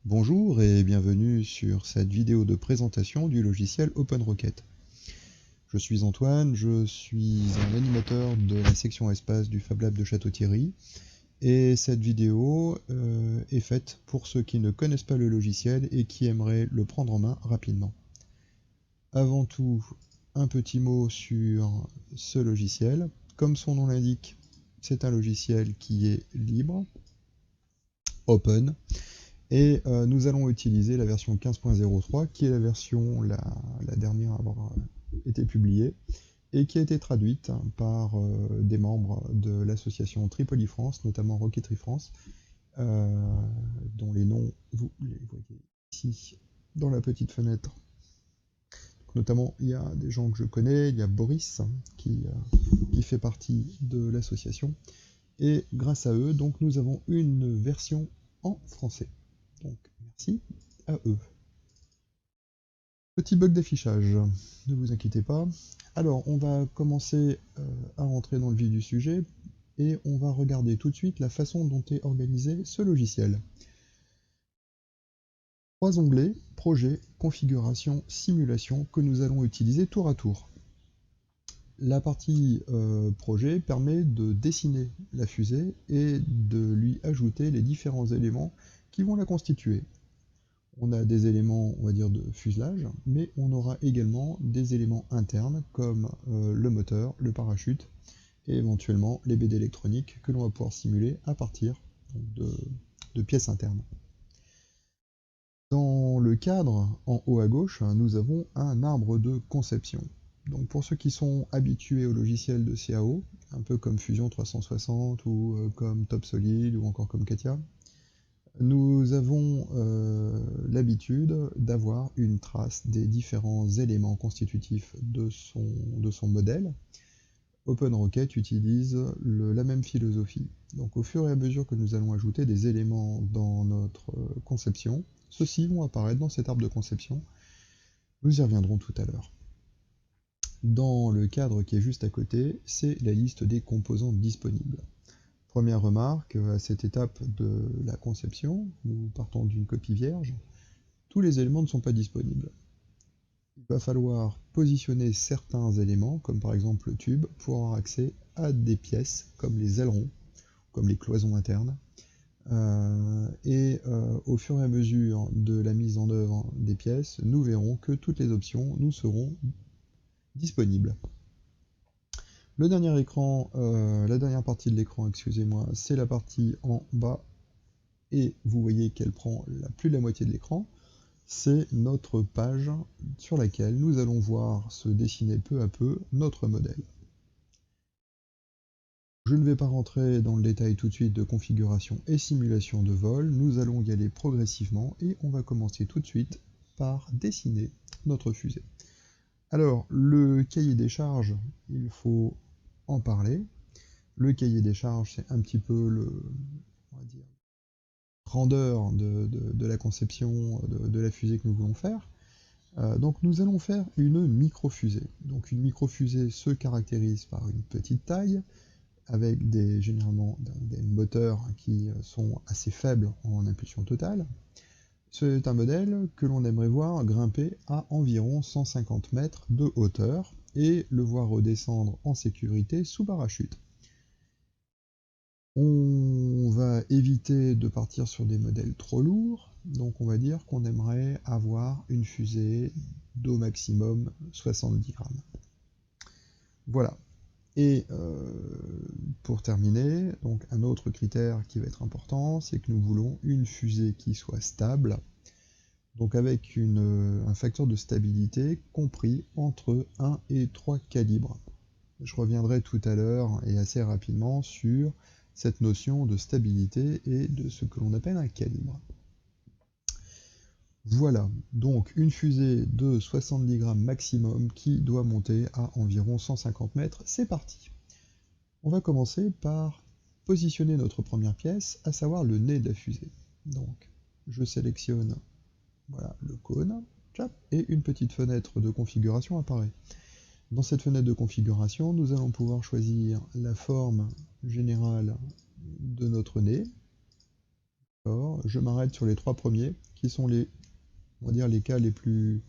Bonjour et bienvenue sur cette vidéo de présentation du logiciel OpenRocket. Je suis Antoine, je suis un animateur de la section espace du Fab Lab de Château-Thierry et cette vidéo est faite pour ceux qui ne connaissent pas le logiciel et qui aimeraient le prendre en main rapidement. Avant tout, un petit mot sur ce logiciel. Comme son nom l'indique, c'est un logiciel qui est libre, open. Et nous allons utiliser la version 15.03 qui est la version la dernière à avoir été publiée et qui a été traduite par des membres de l'association Tripoli France, notamment Rocketry France, dont les noms vous les voyez ici dans la petite fenêtre. Donc, notamment, il y a des gens que je connais, il y a Boris qui fait partie de l'association. Et grâce à eux, donc, nous avons une version en français. Donc, merci à eux. Petit bug d'affichage, ne vous inquiétez pas. Alors, on va commencer à rentrer dans le vif du sujet et on va regarder tout de suite la façon dont est organisé ce logiciel. 3 onglets, projet, configuration, simulation, que nous allons utiliser tour à tour. La partie projet permet de dessiner la fusée et de lui ajouter les différents éléments qui vont la constituer. On a des éléments, on va dire, de fuselage, mais on aura également des éléments internes comme le moteur, le parachute et éventuellement les baies électroniques que l'on va pouvoir simuler à partir de pièces internes. Dans le cadre, en haut à gauche, nous avons un arbre de conception. Donc pour ceux qui sont habitués au logiciel de CAO, un peu comme Fusion 360 ou comme TopSolid ou encore comme Katia, nous avons l'habitude d'avoir une trace des différents éléments constitutifs de son modèle. OpenRocket utilise la même philosophie. Donc au fur et à mesure que nous allons ajouter des éléments dans notre conception, ceux-ci vont apparaître dans cet arbre de conception. Nous y reviendrons tout à l'heure. Dans le cadre qui est juste à côté, c'est la liste des composants disponibles. Première remarque, à cette étape de la conception, nous partons d'une copie vierge, tous les éléments ne sont pas disponibles. Il va falloir positionner certains éléments, comme par exemple le tube, pour avoir accès à des pièces comme les ailerons, comme les cloisons internes. Au fur et à mesure de la mise en œuvre des pièces, nous verrons que toutes les options nous seront disponibles. Le dernier écran, la dernière partie de l'écran, excusez-moi, c'est la partie en bas, et vous voyez qu'elle prend plus de la moitié de l'écran. C'est notre page sur laquelle nous allons voir se dessiner peu à peu notre modèle. Je ne vais pas rentrer dans le détail tout de suite de configuration et simulation de vol, nous allons y aller progressivement et on va commencer tout de suite par dessiner notre fusée. Alors, le cahier des charges, il faut en parler. Le cahier des charges, c'est un petit peu on va dire, grandeur de la conception de la fusée que nous voulons faire. Donc nous allons faire une micro-fusée. Donc une micro-fusée se caractérise par une petite taille, avec généralement des moteurs qui sont assez faibles en impulsion totale. C'est un modèle que l'on aimerait voir grimper à environ 150 mètres de hauteur et le voir redescendre en sécurité sous parachute. On va éviter de partir sur des modèles trop lourds, donc on va dire qu'on aimerait avoir une fusée d'au maximum 70 grammes. Voilà. Et pour terminer, donc un autre critère qui va être important, c'est que nous voulons une fusée qui soit stable, donc avec un facteur de stabilité compris entre 1 et 3 calibres. Je reviendrai tout à l'heure et assez rapidement sur cette notion de stabilité et de ce que l'on appelle un calibre. Voilà, donc une fusée de 70 grammes maximum qui doit monter à environ 150 mètres, c'est parti. On va commencer par positionner notre première pièce, à savoir le nez de la fusée. Donc, je sélectionne voilà, le cône, et une petite fenêtre de configuration apparaît. Dans cette fenêtre de configuration, nous allons pouvoir choisir la forme générale de notre nez. Je m'arrête sur les 3 premiers, qui sont on va dire les cas les plus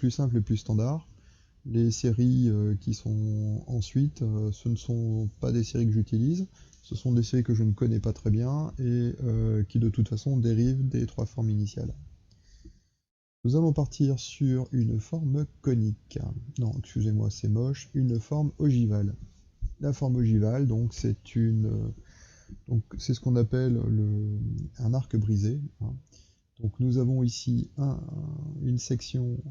simples, les plus standards. Les séries qui sont ensuite, ce ne sont pas des séries que j'utilise, ce sont des séries que je ne connais pas très bien et qui de toute façon dérivent des 3 formes initiales. Nous allons partir sur une forme conique. Non, excusez-moi, c'est moche, une forme ogivale. La forme ogivale, donc c'est ce qu'on appelle un arc brisé, hein. Donc nous avons ici une section,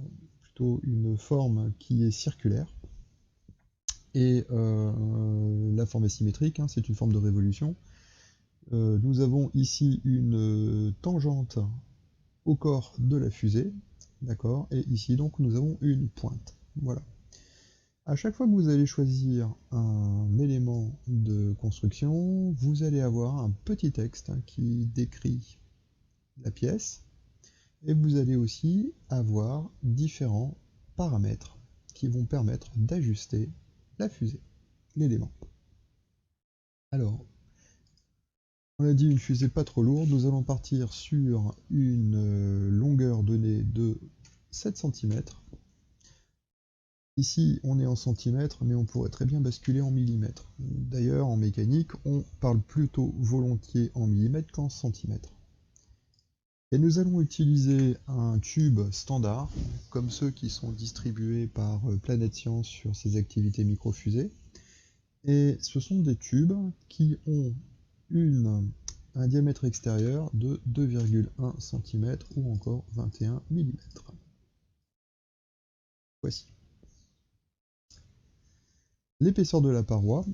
plutôt une forme qui est circulaire, et la forme est symétrique, hein, c'est une forme de révolution. Nous avons ici une tangente au corps de la fusée, d'accord, et ici donc nous avons une pointe. Voilà. À chaque fois que vous allez choisir un élément de construction, vous allez avoir un petit texte qui décrit la pièce, et vous allez aussi avoir différents paramètres qui vont permettre d'ajuster la fusée, l'élément. Alors, on a dit une fusée pas trop lourde, nous allons partir sur une longueur donnée de 7 cm. Ici, on est en centimètres, mais on pourrait très bien basculer en millimètres. D'ailleurs, en mécanique, on parle plutôt volontiers en millimètres qu'en centimètres. Et nous allons utiliser un tube standard, comme ceux qui sont distribués par Planète Science sur ses activités microfusées. Et ce sont des tubes qui ont un diamètre extérieur de 2,1 cm ou encore 21 mm. Voici. L'épaisseur de la paroi.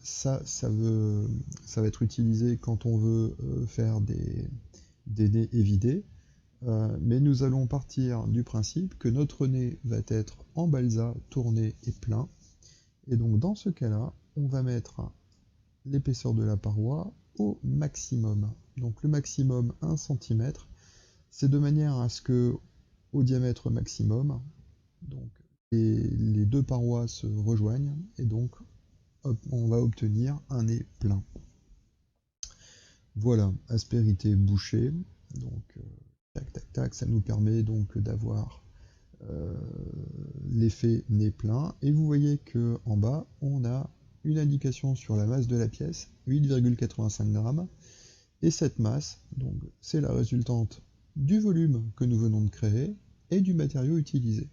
Ça va être utilisé quand on veut faire des nez évidés. Mais nous allons partir du principe que notre nez va être en balsa, tourné et plein. Et donc dans ce cas-là, on va mettre l'épaisseur de la paroi au maximum. Donc le maximum 1 cm, c'est de manière à ce que au diamètre maximum, donc les deux parois se rejoignent et donc hop, on va obtenir un nez plein. Voilà, aspérité bouchée, donc tac tac tac, ça nous permet donc d'avoir l'effet nez plein, et vous voyez que en bas on a une indication sur la masse de la pièce, 8,85 grammes, et cette masse, donc c'est la résultante du volume que nous venons de créer et du matériau utilisé.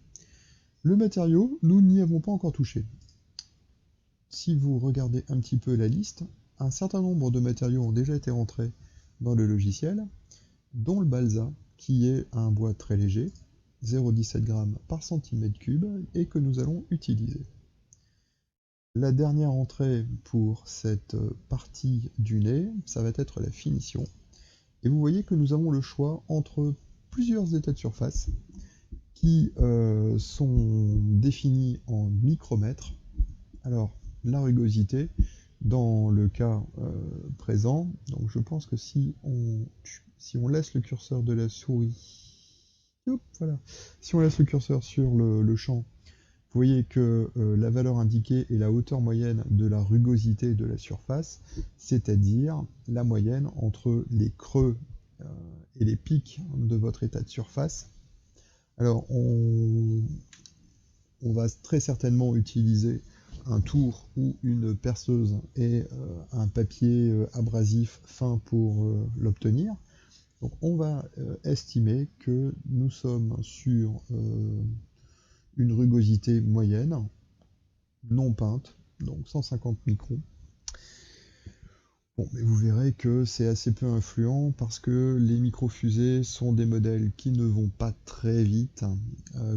Le matériau, nous n'y avons pas encore touché. Si vous regardez un petit peu la liste, un certain nombre de matériaux ont déjà été rentrés dans le logiciel, dont le balsa, qui est un bois très léger, 0,17 g par centimètre cube, et que nous allons utiliser. La dernière entrée pour cette partie du nez, ça va être la finition. Et vous voyez que nous avons le choix entre plusieurs états de surface qui sont définis en micromètres. Alors, la rugosité, dans le cas présent, donc je pense que si on laisse le curseur de la souris, voilà, si on laisse le curseur sur le champ, vous voyez que la valeur indiquée est la hauteur moyenne de la rugosité de la surface, c'est-à-dire la moyenne entre les creux et les pics de votre état de surface. Alors, on va très certainement utiliser un tour ou une perceuse et un papier abrasif fin pour l'obtenir. Donc on va estimer que nous sommes sur une rugosité moyenne, non peinte, donc 150 microns. Bon, mais vous verrez que c'est assez peu influent parce que les microfusées sont des modèles qui ne vont pas très vite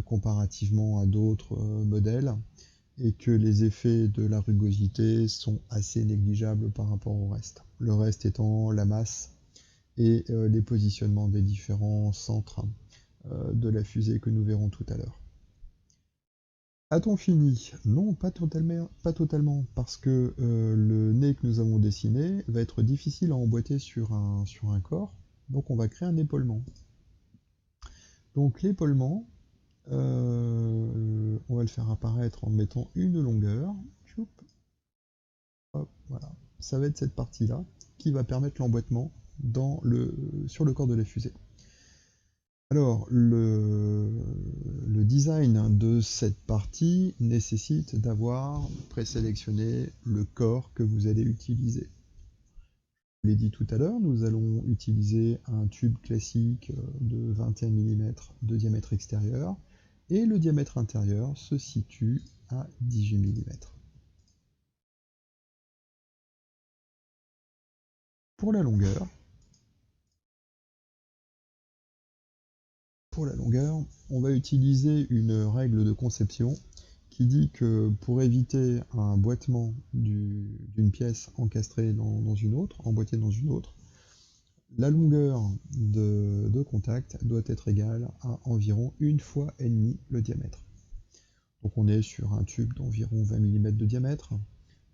comparativement à d'autres modèles, et que les effets de la rugosité sont assez négligeables par rapport au reste. Le reste étant la masse et les positionnements des différents centres de la fusée que nous verrons tout à l'heure. A-t-on fini? Non, pas totalement, parce que le nez que nous avons dessiné va être difficile à emboîter sur un corps, donc on va créer un épaulement. Donc l'épaulement, on va le faire apparaître en mettant une longueur. Hop, voilà. Ça va être cette partie-là. qui va permettre l'emboîtement sur le corps de la fusée. Alors, le design de cette partie nécessite d'avoir présélectionné le corps que vous allez utiliser. Je l'ai dit tout à l'heure, nous allons utiliser un tube classique de 21 mm de diamètre extérieur, et le diamètre intérieur se situe à 18 mm. Pour la longueur, on va utiliser une règle de conception qui dit que pour éviter un boitement d'une pièce encastrée dans une autre, emboîtée dans une autre, la longueur de contact doit être égale à environ 1,5 fois le diamètre. Donc on est sur un tube d'environ 20 mm de diamètre,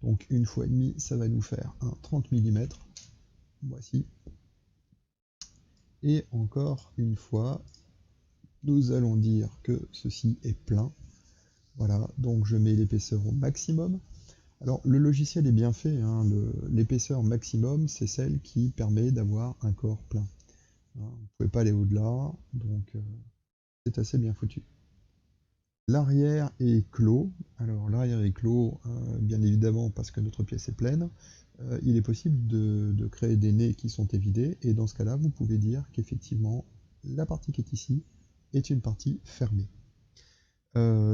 donc 1,5 fois, ça va nous faire un 30 mm, voici. Et encore une fois, nous allons dire que ceci est plein. Voilà, donc je mets l'épaisseur au maximum. Alors le logiciel est bien fait, hein, l'épaisseur maximum, c'est celle qui permet d'avoir un corps plein. Hein, vous ne pouvez pas aller au-delà, donc c'est assez bien foutu. L'arrière est clos. Alors l'arrière est clos, bien évidemment, parce que notre pièce est pleine. Il est possible de créer des nez qui sont évidés, et dans ce cas-là, vous pouvez dire qu'effectivement, la partie qui est ici est une partie fermée.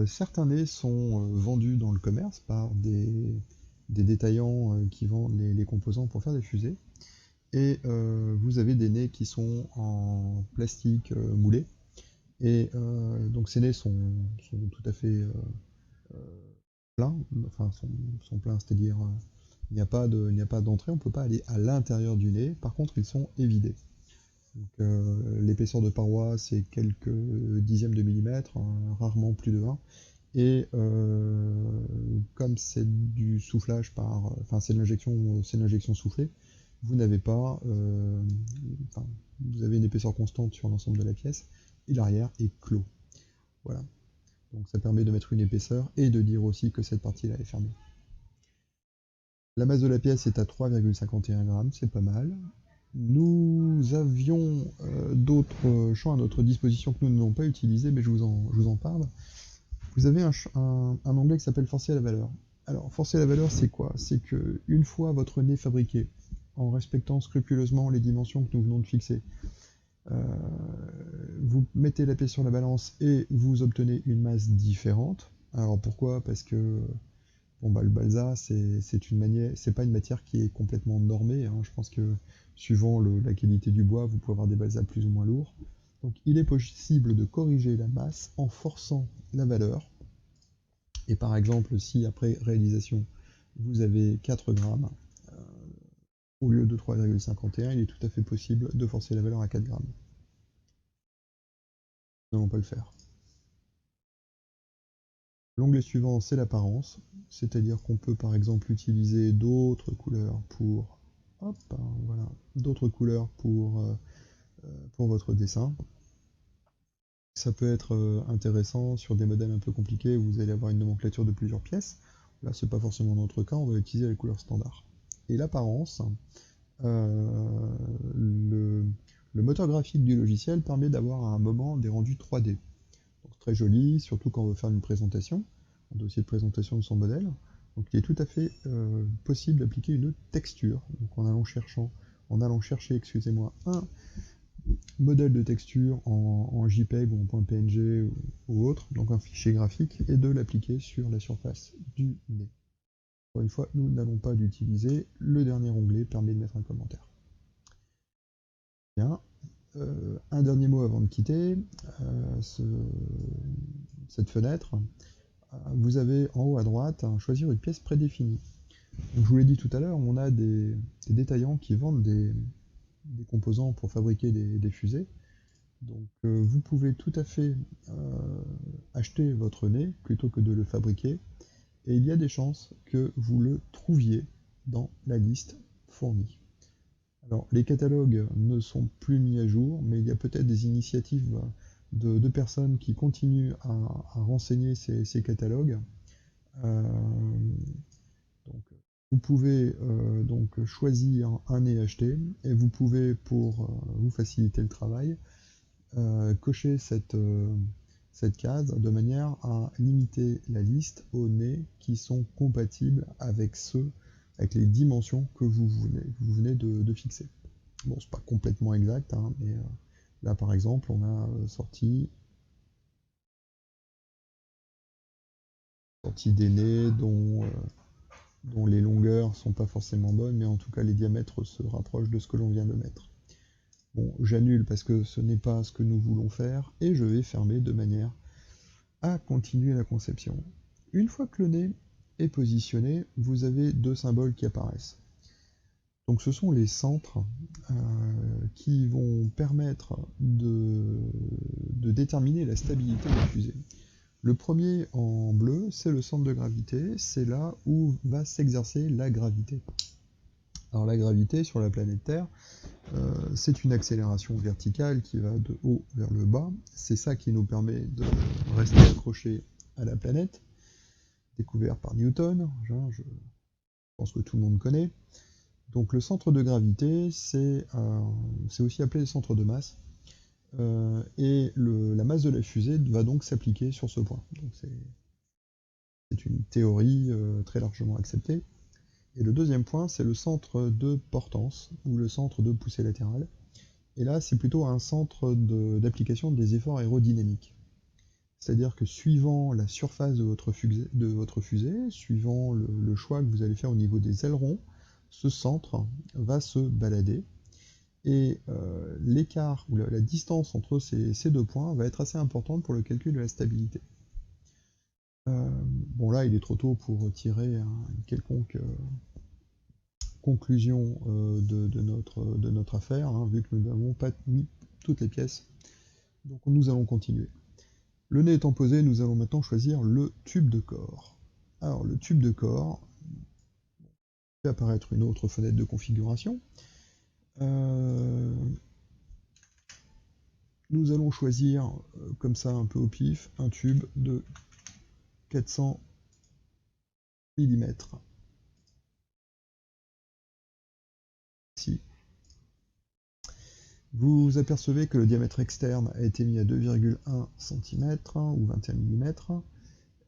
Certains nez sont vendus dans le commerce par des détaillants qui vendent les composants pour faire des fusées. Et vous avez des nez qui sont en plastique moulé. Et donc ces nez sont tout à fait pleins, enfin sont pleins, c'est-à-dire il n'y a pas d'entrée, on ne peut pas aller à l'intérieur du nez, par contre ils sont évidés. L'épaisseur de paroi c'est quelques dixièmes de millimètre, rarement plus de 1. Et comme c'est du soufflage enfin c'est de l'injection soufflée, vous n'avez pas, vous avez une épaisseur constante sur l'ensemble de la pièce, et l'arrière est clos. Voilà. Donc ça permet de mettre une épaisseur et de dire aussi que cette partie-là est fermée. La masse de la pièce est à 3,51 grammes, c'est pas mal. Nous avions d'autres champs à notre disposition que nous n'avons pas utilisés, mais je vous en parle. Vous avez un onglet qui s'appelle Forcer la valeur. Alors, forcer la valeur, c'est quoi? C'est que une fois votre nez fabriqué, en respectant scrupuleusement les dimensions que nous venons de fixer, vous mettez la pièce sur la balance et vous obtenez une masse différente. Alors pourquoi? Parce que bon, le balsa, c'est pas une matière qui est complètement normée, hein. Je pense que suivant la qualité du bois, vous pouvez avoir des balsas plus ou moins lourds. Donc il est possible de corriger la masse en forçant la valeur. Et par exemple, si après réalisation, vous avez 4 grammes au lieu de 3,51, il est tout à fait possible de forcer la valeur à 4 grammes. Nous n'allons pas le faire. L'onglet suivant, c'est l'apparence, c'est-à-dire qu'on peut par exemple utiliser d'autres couleurs pour, d'autres couleurs pour votre dessin. Ça peut être intéressant sur des modèles un peu compliqués où vous allez avoir une nomenclature de plusieurs pièces. Là, c'est pas forcément notre cas, on va utiliser les couleurs standards. Et l'apparence, le moteur graphique du logiciel permet d'avoir à un moment des rendus 3D. Donc, très joli, surtout quand on veut faire une présentation, un dossier de présentation de son modèle. Donc il est tout à fait possible d'appliquer une texture. Donc en allant chercher, excusez-moi, un modèle de texture en JPEG ou en .png ou autre, donc un fichier graphique, et de l'appliquer sur la surface du nez. Encore une fois, nous n'allons pas l'utiliser. Le dernier onglet permet de mettre un commentaire. Bien. Un dernier mot avant de quitter cette fenêtre. Vous avez en haut à droite choisir une pièce prédéfinie. Donc, je vous l'ai dit tout à l'heure, on a des détaillants qui vendent des composants pour fabriquer des fusées. Donc vous pouvez tout à fait acheter votre nez plutôt que de le fabriquer, et il y a des chances que vous le trouviez dans la liste fournie. Alors les catalogues ne sont plus mis à jour, mais il y a peut-être des initiatives de personnes qui continuent à renseigner ces catalogues. Donc Vous pouvez donc choisir un nez acheté et vous pouvez, pour vous faciliter le travail, cocher cette case de manière à limiter la liste aux nez qui sont compatibles avec les dimensions que vous venez de fixer. Bon, c'est pas complètement exact, hein, mais là par exemple, on a sorti des nez dont les longueurs sont pas forcément bonnes, mais en tout cas les diamètres se rapprochent de ce que l'on vient de mettre. Bon, j'annule parce que ce n'est pas ce que nous voulons faire, et je vais fermer de manière à continuer la conception. Une fois que le nez est positionné, vous avez deux symboles qui apparaissent. Donc ce sont les centres qui vont permettre de déterminer la stabilité de la fusée. Le premier en bleu, c'est le centre de gravité, c'est là où va s'exercer la gravité. Alors la gravité sur la planète Terre, c'est une accélération verticale qui va de haut vers le bas. C'est ça qui nous permet de rester accroché à la planète, découvert par Newton, je pense que tout le monde connaît. Donc le centre de gravité, c'est aussi appelé le centre de masse. Et la masse de la fusée va donc s'appliquer sur ce point. C'est une théorie très largement acceptée. Et le deuxième point, c'est le centre de portance, ou le centre de poussée latérale. Et là, c'est plutôt un centre d'application des efforts aérodynamiques. C'est-à-dire que suivant la surface de votre fusée, suivant le choix que vous allez faire au niveau des ailerons, ce centre va se balader. Et l'écart ou la distance entre ces deux points va être assez importante pour le calcul de la stabilité. Bon là, il est trop tôt pour tirer une quelconque conclusion de notre affaire, hein, vu que nous n'avons pas mis toutes les pièces. Donc nous allons continuer. Le nez étant posé, nous allons maintenant choisir le tube de corps. Alors le tube de corps fait apparaître une autre fenêtre de configuration. Nous allons choisir, comme ça un peu au pif, un tube de 400 mm. Ici. Vous apercevez que le diamètre externe a été mis à 2,1 cm ou 21 mm.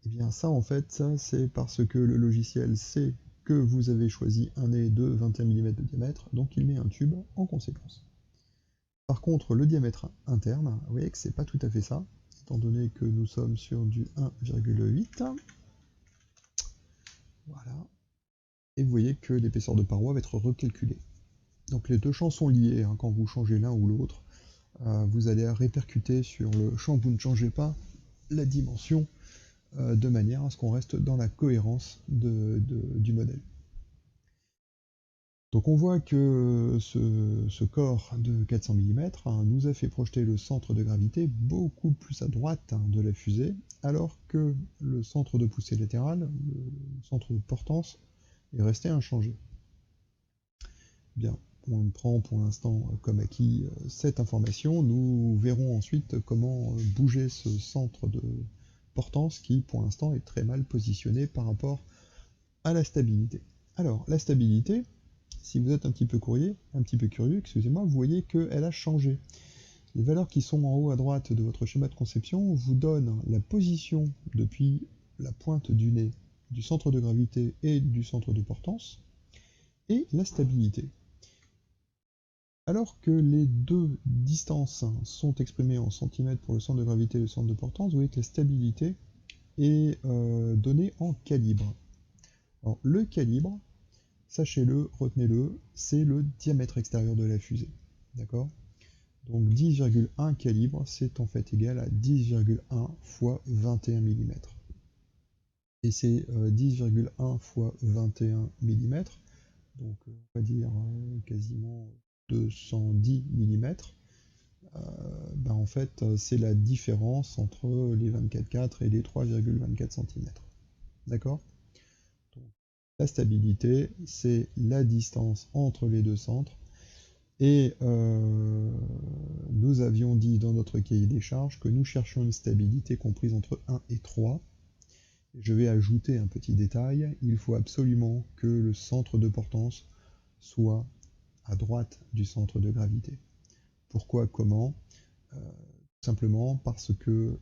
Et bien ça en fait, c'est parce que le logiciel sait que vous avez choisi un nez de 21 mm de diamètre, donc il met un tube en conséquence. Par contre, le diamètre interne, vous voyez que c'est pas tout à fait ça, étant donné que nous sommes sur du 1,8. Voilà. Et vous voyez que l'épaisseur de paroi va être recalculée. Donc les deux champs sont liés, hein, quand vous changez l'un ou l'autre, vous allez répercuter sur le champ que vous ne changez pas la dimension de manière à ce qu'on reste dans la cohérence du modèle. Donc on voit que ce corps de 400 mm nous a fait projeter le centre de gravité beaucoup plus à droite de la fusée, alors que le centre de poussée latérale, le centre de portance, est resté inchangé. Bien, on prend pour l'instant comme acquis cette information. Nous verrons ensuite comment bouger ce centre de portance qui, pour l'instant, est très mal positionné par rapport à la stabilité. Alors, la stabilité, si vous êtes un petit peu curieux, excusez-moi, vous voyez qu'elle a changé. Les valeurs qui sont en haut à droite de votre schéma de conception vous donnent la position depuis la pointe du nez du centre de gravité et du centre de portance, et la stabilité. Alors que les deux distances sont exprimées en centimètres pour le centre de gravité et le centre de portance, vous voyez que la stabilité est donnée en calibre. Alors, le calibre, sachez-le, retenez-le, c'est le diamètre extérieur de la fusée. D'accord? Donc 10,1 calibre, c'est en fait égal à 10,1 fois 21 mm. Et c'est 10,1 fois 21 mm, donc on va dire quasiment 210 mm. Ben en fait, c'est la différence entre les 24,4 et les 3,24 cm. D'accord? La stabilité, c'est la distance entre les deux centres. Et nous avions dit dans notre cahier des charges que nous cherchions une stabilité comprise entre 1 et 3. Je vais ajouter un petit détail, il faut absolument que le centre de portance soit à droite du centre de gravité. Pourquoi, comment? Simplement parce que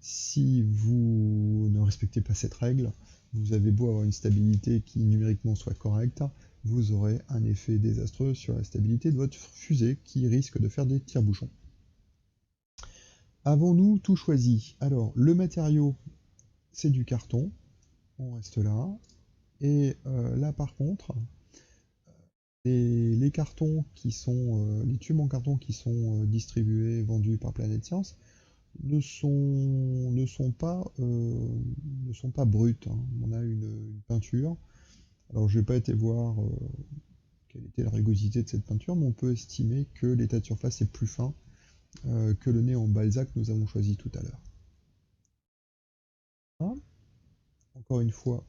si vous ne respectez pas cette règle, vous avez beau avoir une stabilité qui numériquement soit correcte, vous aurez un effet désastreux sur la stabilité de votre fusée qui risque de faire des tire-bouchons. Avons-nous tout choisi? Alors, le matériau, c'est du carton, on reste là. Et là par contre, les cartons qui sont, les tubes en carton qui sont distribués, vendus par Planète Science, ne sont pas bruts, hein. On a une peinture. Alors je n'ai pas été voir quelle était la rugosité de cette peinture, mais on peut estimer que l'état de surface est plus fin que le nez en Balzac que nous avons choisi tout à l'heure. Ah, encore une fois,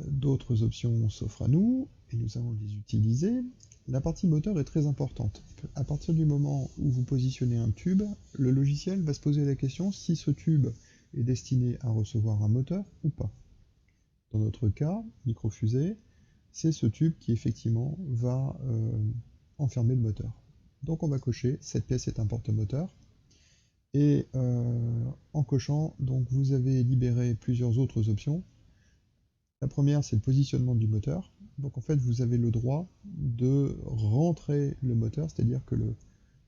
d'autres options s'offrent à nous, et nous allons les utiliser. La partie moteur est très importante. À partir du moment où vous positionnez un tube, le logiciel va se poser la question si ce tube est destiné à recevoir un moteur ou pas. Dans notre cas, microfusée, c'est ce tube qui effectivement va enfermer le moteur. Donc on va cocher, cette pièce est un porte-moteur. Et en cochant, donc vous avez libéré plusieurs autres options. La première, c'est le positionnement du moteur. Donc en fait, vous avez le droit de rentrer le moteur, c'est-à-dire que de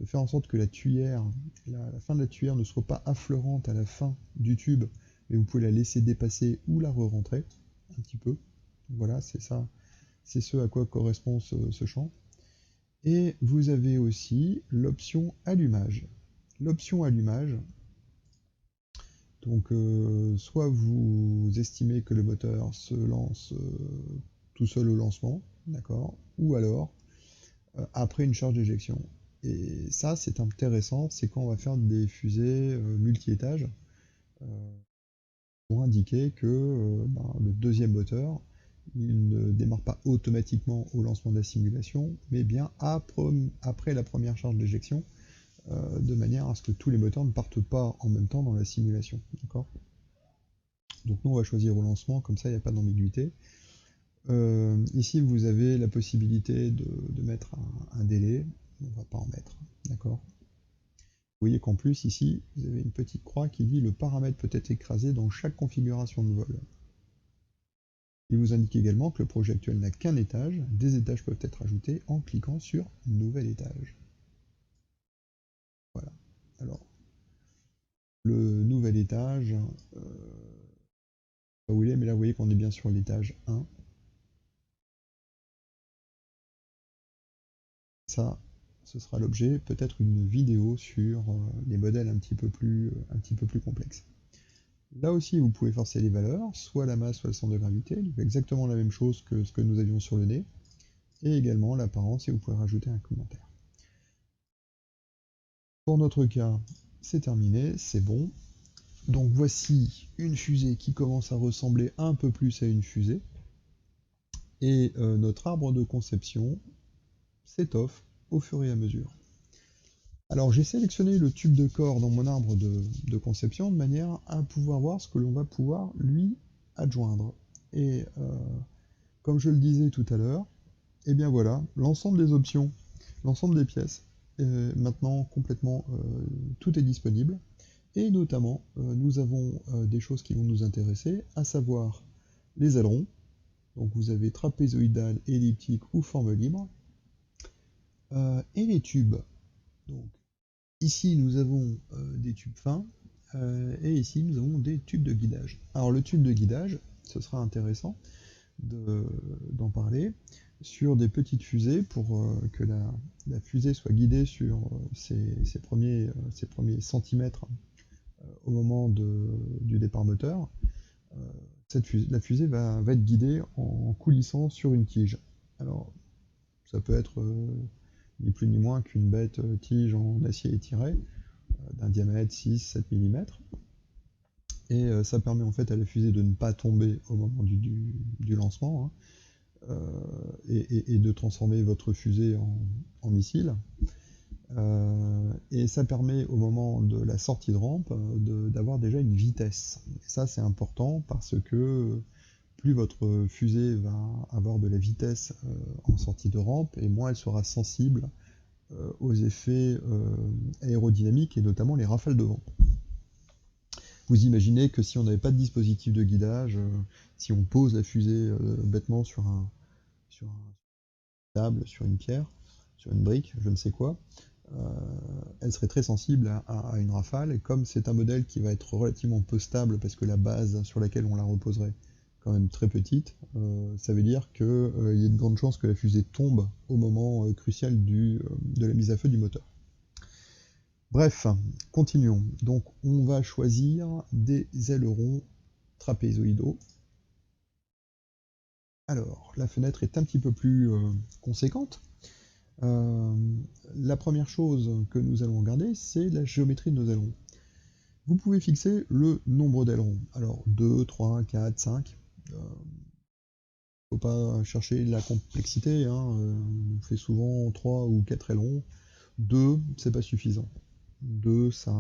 faire en sorte que la tuyère, la fin de la tuyère ne soit pas affleurante à la fin du tube, mais vous pouvez la laisser dépasser ou la re-rentrer un petit peu. Voilà, c'est ça, c'est ce à quoi correspond ce champ. Et vous avez aussi l'option allumage. L'option allumage, donc soit vous estimez que le moteur se lance tout seul au lancement, d'accord, ou alors après une charge d'éjection. Et ça, c'est intéressant, c'est quand on va faire des fusées multi-étages pour indiquer que le deuxième moteur, il ne démarre pas automatiquement au lancement de la simulation, mais bien après la première charge d'éjection, de manière à ce que tous les moteurs ne partent pas en même temps dans la simulation. D'accord ? Donc nous, on va choisir au lancement, comme ça, il n'y a pas d'ambiguïté. Ici, vous avez la possibilité de mettre un délai. On ne va pas en mettre. D'accord ? Vous voyez qu'en plus, ici, vous avez une petite croix qui dit « Le paramètre peut être écrasé dans chaque configuration de vol ». Il vous indique également que le projet actuel n'a qu'un étage. Des étages peuvent être ajoutés en cliquant sur « Nouvel étage ». Voilà. Alors, le nouvel étage, pas où il est, mais là, vous voyez qu'on est bien sur l'étage 1. Ça, ce sera l'objet, peut-être une vidéo sur les modèles un petit peu plus complexes. Là aussi, vous pouvez forcer les valeurs, soit la masse, soit le centre de gravité, donc exactement la même chose que ce que nous avions sur le nez, et également l'apparence, et vous pouvez rajouter un commentaire. Pour notre cas, c'est terminé, c'est bon. Donc voici une fusée qui commence à ressembler un peu plus à une fusée, et notre arbre de conception s'étoffe au fur et à mesure. Alors j'ai sélectionné le tube de corps dans mon arbre de conception de manière à pouvoir voir ce que l'on va pouvoir lui adjoindre. Et comme je le disais tout à l'heure, et bien voilà, l'ensemble des options, l'ensemble des pièces, maintenant complètement tout est disponible. Et notamment, nous avons des choses qui vont nous intéresser, à savoir les ailerons. Donc vous avez trapézoïdal, elliptique ou forme libre. Et les tubes. Donc, ici, nous avons des tubes fins, et ici, nous avons des tubes de guidage. Alors, le tube de guidage, ce sera intéressant d'en parler, sur des petites fusées pour que la fusée soit guidée sur ses premiers centimètres au moment du départ moteur. La fusée va être guidée en coulissant sur une tige. Alors, ça peut être ni plus ni moins qu'une bête tige en acier étiré d'un diamètre 6-7 mm. Et ça permet en fait à la fusée de ne pas tomber au moment du lancement, hein, et de transformer votre fusée en missile. Et ça permet au moment de la sortie de rampe d'avoir déjà une vitesse. Et ça c'est important parce que plus votre fusée va avoir de la vitesse en sortie de rampe, et moins elle sera sensible aux effets aérodynamiques et notamment les rafales de vent. Vous imaginez que si on n'avait pas de dispositif de guidage, si on pose la fusée bêtement sur un table, sur une pierre, sur une brique, je ne sais quoi, elle serait très sensible à une rafale, et comme c'est un modèle qui va être relativement peu stable parce que la base sur laquelle on la reposerait est quand même très petite, ça veut dire qu'il y a de grandes chances que la fusée tombe au moment crucial de la mise à feu du moteur. Bref, continuons. Donc on va choisir des ailerons trapézoïdaux. Alors, la fenêtre est un petit peu plus conséquente. La première chose que nous allons regarder, c'est la géométrie de nos ailerons. Vous pouvez fixer le nombre d'ailerons. Alors 2, 3, 4, 5. Faut pas chercher la complexité, hein. On fait souvent 3 ou 4 ailerons. 2, c'est pas suffisant. 2, ça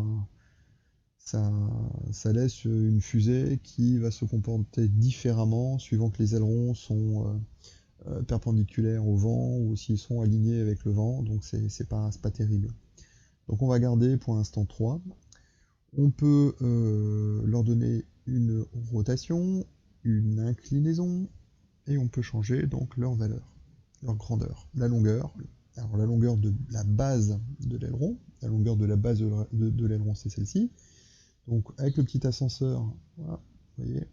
laisse une fusée qui va se comporter différemment suivant que les ailerons sont perpendiculaires au vent ou s'ils sont alignés avec le vent, donc c'est pas terrible. Donc on va garder pour l'instant 3. On peut leur donner une rotation, une inclinaison, et on peut changer donc leur valeur, leur grandeur, la longueur. Alors la longueur de la base de l'aileron, la longueur de la base de l'aileron c'est celle-ci. Donc avec le petit ascenseur, voilà, vous voyez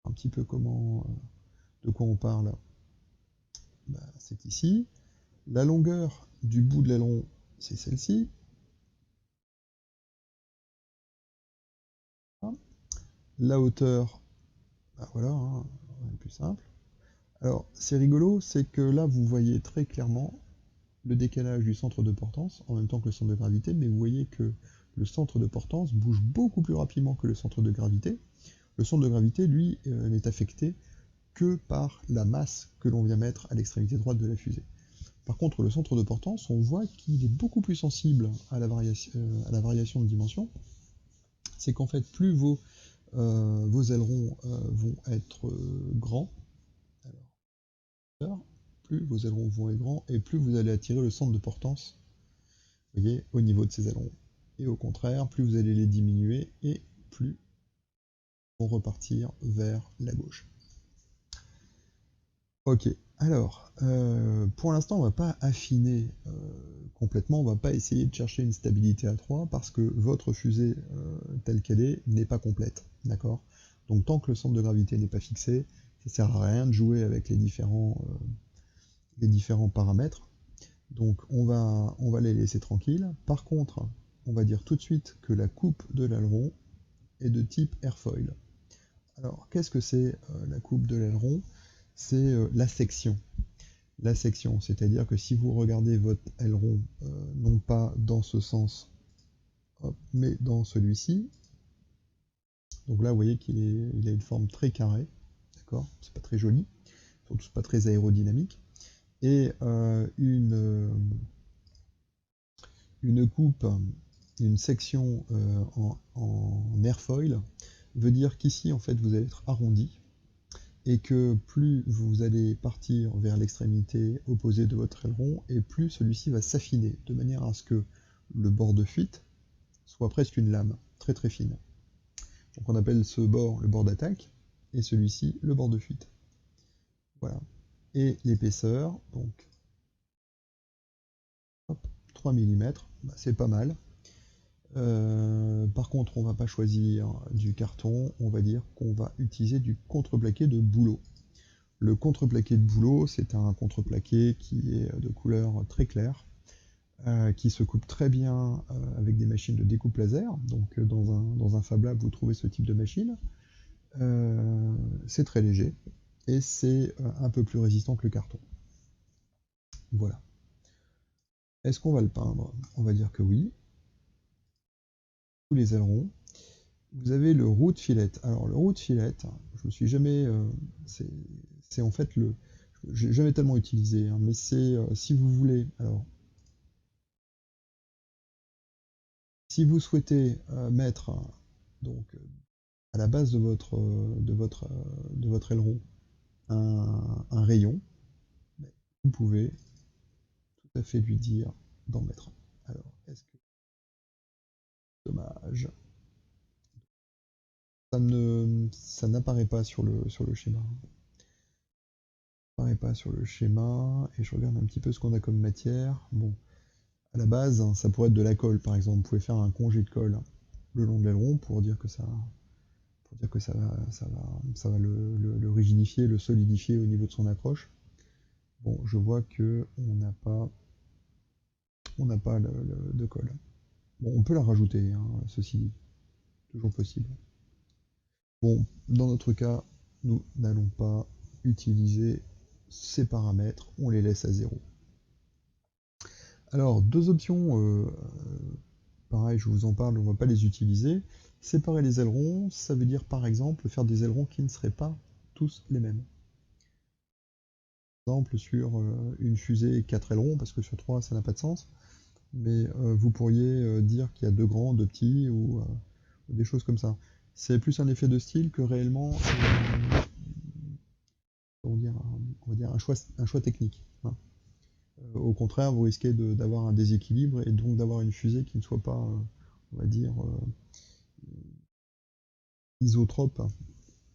un petit peu de quoi on parle. Bah, c'est ici. La longueur du bout de l'aileron, c'est celle-ci. La hauteur, bah voilà, hein, plus simple. Alors, c'est rigolo, c'est que là, vous voyez très clairement le décalage du centre de portance, en même temps que le centre de gravité, mais vous voyez que le centre de portance bouge beaucoup plus rapidement que le centre de gravité. Le centre de gravité, lui, n'est affecté que par la masse que l'on vient mettre à l'extrémité droite de la fusée. Par contre, le centre de portance, on voit qu'il est beaucoup plus sensible à la variation de dimension. C'est qu'en fait, plus vos ailerons vont être grands, alors, plus vos ailerons vont être grands, et plus vous allez attirer le centre de portance, vous voyez, au niveau de ces ailerons. Et au contraire, plus vous allez les diminuer, et plus ils vont repartir vers la gauche. Ok, alors, pour l'instant, on ne va pas affiner complètement, on ne va pas essayer de chercher une stabilité à 3 parce que votre fusée telle qu'elle est n'est pas complète, d'accord? Donc tant que le centre de gravité n'est pas fixé, ça ne sert à rien de jouer avec les différents paramètres. Donc on va les laisser tranquilles. Par contre, on va dire tout de suite que la coupe de l'aileron est de type airfoil. Alors qu'est-ce que c'est la coupe de l'aileron? C'est la section. La section, c'est-à-dire que si vous regardez votre aileron, non pas dans ce sens, hop, mais dans celui-ci, donc là vous voyez qu'il a une forme très carrée, d'accord? C'est pas très joli, surtout pas très aérodynamique, et une coupe, une section en airfoil veut dire qu'ici en fait vous allez être arrondi, et que plus vous allez partir vers l'extrémité opposée de votre aileron, et plus celui-ci va s'affiner, de manière à ce que le bord de fuite soit presque une lame, très très fine. Donc on appelle ce bord le bord d'attaque, et celui-ci le bord de fuite. Voilà. Et l'épaisseur, donc hop, 3 mm, bah, c'est pas mal. Par contre, on va pas choisir du carton, on va dire qu'on va utiliser du contreplaqué de bouleau. Le contreplaqué de bouleau, c'est un contreplaqué qui est de couleur très claire, qui se coupe très bien avec des machines de découpe laser. Donc dans un Fab Lab, vous trouvez ce type de machine. C'est très léger et c'est un peu plus résistant que le carton. Voilà. Est-ce qu'on va le peindre? On va dire que oui. Tous les ailerons. Vous avez le root fillet. Alors le root fillet, je me suis jamais... c'est en fait le... J'ai jamais tellement utilisé, hein, mais c'est si vous voulez... Alors, Si vous souhaitez mettre donc à la base de votre aileron un rayon, vous pouvez tout à fait lui dire d'en mettre un. Alors, est-ce que dommage, ça n'apparaît pas sur le schéma. Ça n'apparaît pas sur le schéma, et je regarde un petit peu ce qu'on a comme matière. Bon, à la base, hein, ça pourrait être de la colle, par exemple. Vous pouvez faire un congé de colle le long de l'aileron pour dire que ça va le rigidifier, le solidifier au niveau de son accroche. Bon, je vois que on n'a pas de colle. Bon, on peut la rajouter, hein, ceci dit, toujours possible. Bon, dans notre cas, nous n'allons pas utiliser ces paramètres, on les laisse à 0. Alors, deux options, pareil, je vous en parle, on ne va pas les utiliser. Séparer les ailerons, ça veut dire par exemple faire des ailerons qui ne seraient pas tous les mêmes. Par exemple, sur une fusée 4 ailerons, parce que sur 3 ça n'a pas de sens, mais vous pourriez dire qu'il y a 2 grands, 2 petits, ou des choses comme ça. C'est plus un effet de style que réellement on va dire un choix technique, hein. Au contraire, vous risquez d'avoir un déséquilibre et donc d'avoir une fusée qui ne soit pas, on va dire, isotrope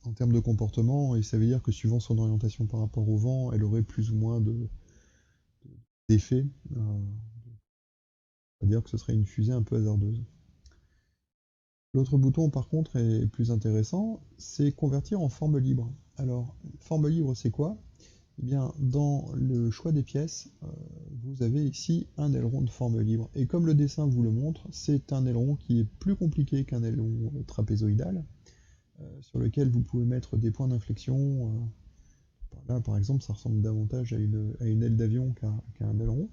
en termes de comportement, et ça veut dire que suivant son orientation par rapport au vent, elle aurait plus ou moins d'effets. C'est-à-dire que ce serait une fusée un peu hasardeuse. L'autre bouton, par contre, est plus intéressant, c'est convertir en forme libre. Alors, forme libre, c'est quoi? Eh bien, dans le choix des pièces, vous avez ici un aileron de forme libre. Et comme le dessin vous le montre, c'est un aileron qui est plus compliqué qu'un aileron trapézoïdal, sur lequel vous pouvez mettre des points d'inflexion. Là, par exemple, ça ressemble davantage à une aile d'avion qu'à un aileron.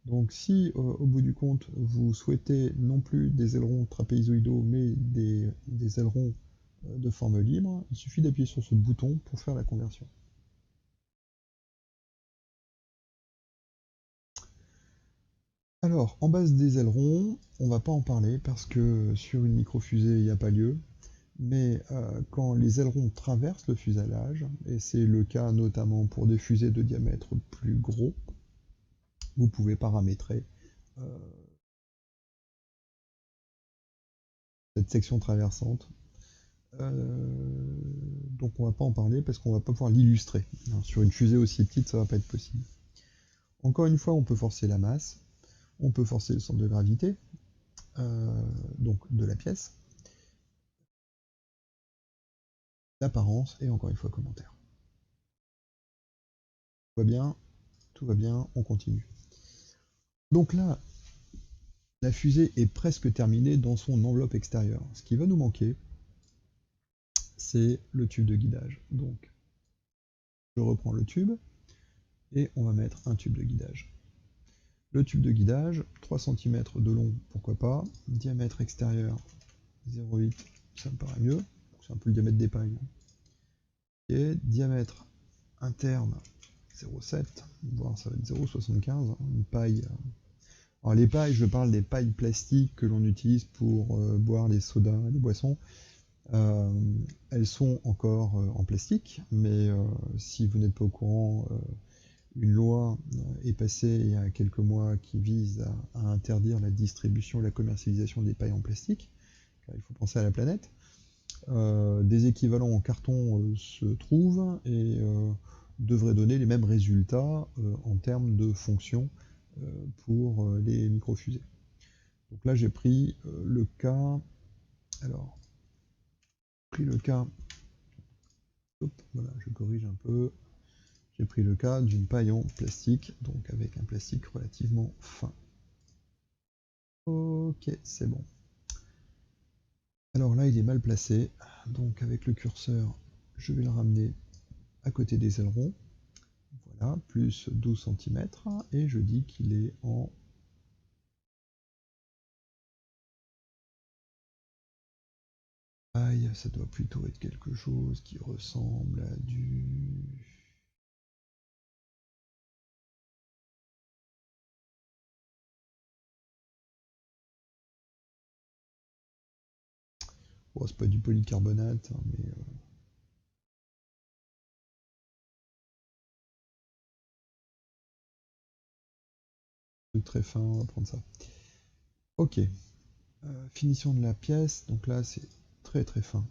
Donc si au bout du compte vous souhaitez non plus des ailerons trapézoïdaux mais des ailerons de forme libre, il suffit d'appuyer sur ce bouton pour faire la conversion. Alors en base des ailerons, on va pas en parler parce que sur une microfusée il n'y a pas lieu, mais quand les ailerons traversent le fuselage, et c'est le cas notamment pour des fusées de diamètre plus gros, vous pouvez paramétrer cette section traversante. Donc on va pas en parler parce qu'on va pas pouvoir l'illustrer. Sur une fusée aussi petite, ça va pas être possible. Encore une fois, on peut forcer la masse, on peut forcer le centre de gravité, donc de la pièce, l'apparence et encore une fois commentaire. Tout va bien, on continue. Donc là, la fusée est presque terminée dans son enveloppe extérieure. Ce qui va nous manquer, c'est le tube de guidage. Donc, je reprends le tube et on va mettre un tube de guidage. Le tube de guidage, 3 cm de long, pourquoi pas. Diamètre extérieur, 0,8, ça me paraît mieux. C'est un peu le diamètre des pailles. Et diamètre interne, 0,7, voire ça va être 0,75, une paille. Alors les pailles, je parle des pailles plastiques que l'on utilise pour boire les sodas, les boissons. Elles sont encore en plastique, mais si vous n'êtes pas au courant, une loi est passée il y a quelques mois qui vise à interdire la distribution et la commercialisation des pailles en plastique, car il faut penser à la planète. Des équivalents en carton se trouvent et devraient donner les mêmes résultats en termes de fonction pour les microfusées. Donc là j'ai pris le cas, alors pris le cas, hop, voilà, je corrige un peu. J'ai pris le cas d'une paille en plastique, donc avec un plastique relativement fin. Ok, c'est bon. Alors là, il est mal placé, donc avec le curseur, je vais le ramener à côté des ailerons. Voilà, plus 12 cm, et je dis qu'il est en... Aïe, ça doit plutôt être quelque chose qui ressemble à du... Bon, c'est pas du polycarbonate, hein, mais truc très fin, on va prendre ça. Ok. Finition de la pièce, donc là c'est très très fin.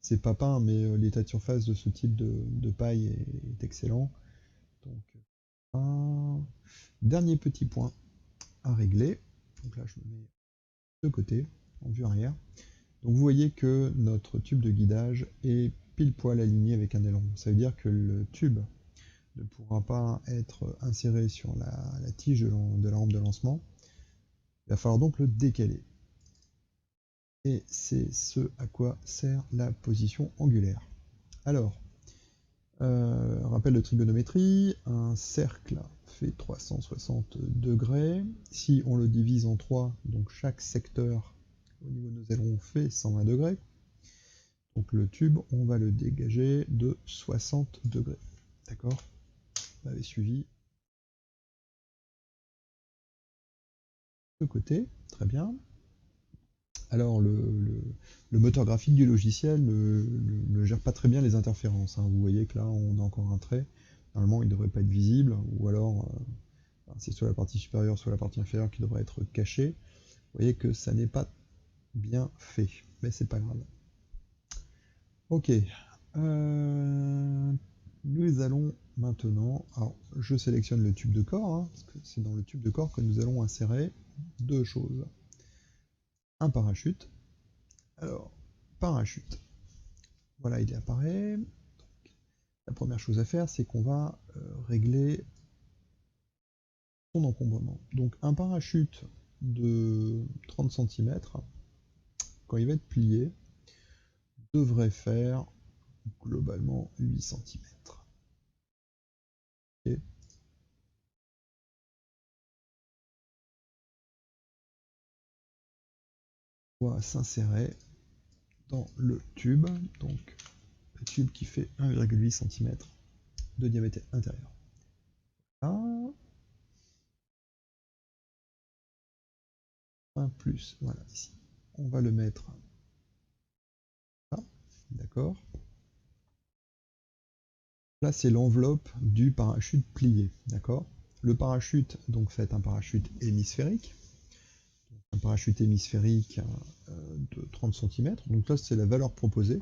C'est pas peint, mais l'état de surface de ce type de paille est excellent. Donc, un dernier petit point à régler. Donc là je me mets de côté, en vue arrière. Donc vous voyez que notre tube de guidage est pile poil aligné avec un aileron. Ça veut dire que le tube ne pourra pas être inséré sur la tige de la rampe de lancement. Il va falloir donc le décaler. Et c'est ce à quoi sert la position angulaire. Alors, rappel de trigonométrie, un cercle fait 360 degrés. Si on le divise en 3, donc chaque secteur au niveau de nos ailerons fait 120 degrés. Donc le tube, on va le dégager de 60 degrés. D'accord? Vous m'avez suivi. De côté, très bien. Alors le moteur graphique du logiciel ne gère pas très bien les interférences, hein. Vous voyez que là on a encore un trait. Normalement il ne devrait pas être visible, ou alors c'est soit la partie supérieure soit la partie inférieure qui devrait être cachée. Vous voyez que ça n'est pas bien fait, mais c'est pas grave. Ok, nous allons maintenant, alors je sélectionne le tube de corps, hein, parce que c'est dans le tube de corps que nous allons insérer deux choses. Un parachute. Alors, parachute. Voilà, il apparaît. Donc, la première chose à faire, c'est qu'on va régler son encombrement. Donc un parachute de 30 cm, quand il va être plié, devrait faire globalement 8 cm. Okay. On va s'insérer dans le tube, donc le tube qui fait 1,8 cm de diamètre intérieur. Là. Un plus, voilà, ici. On va le mettre là, d'accord. Là, c'est l'enveloppe du parachute plié, d'accord. Le parachute, donc, c'est un parachute hémisphérique. Un parachute hémisphérique de 30 cm. Donc là, c'est la valeur proposée.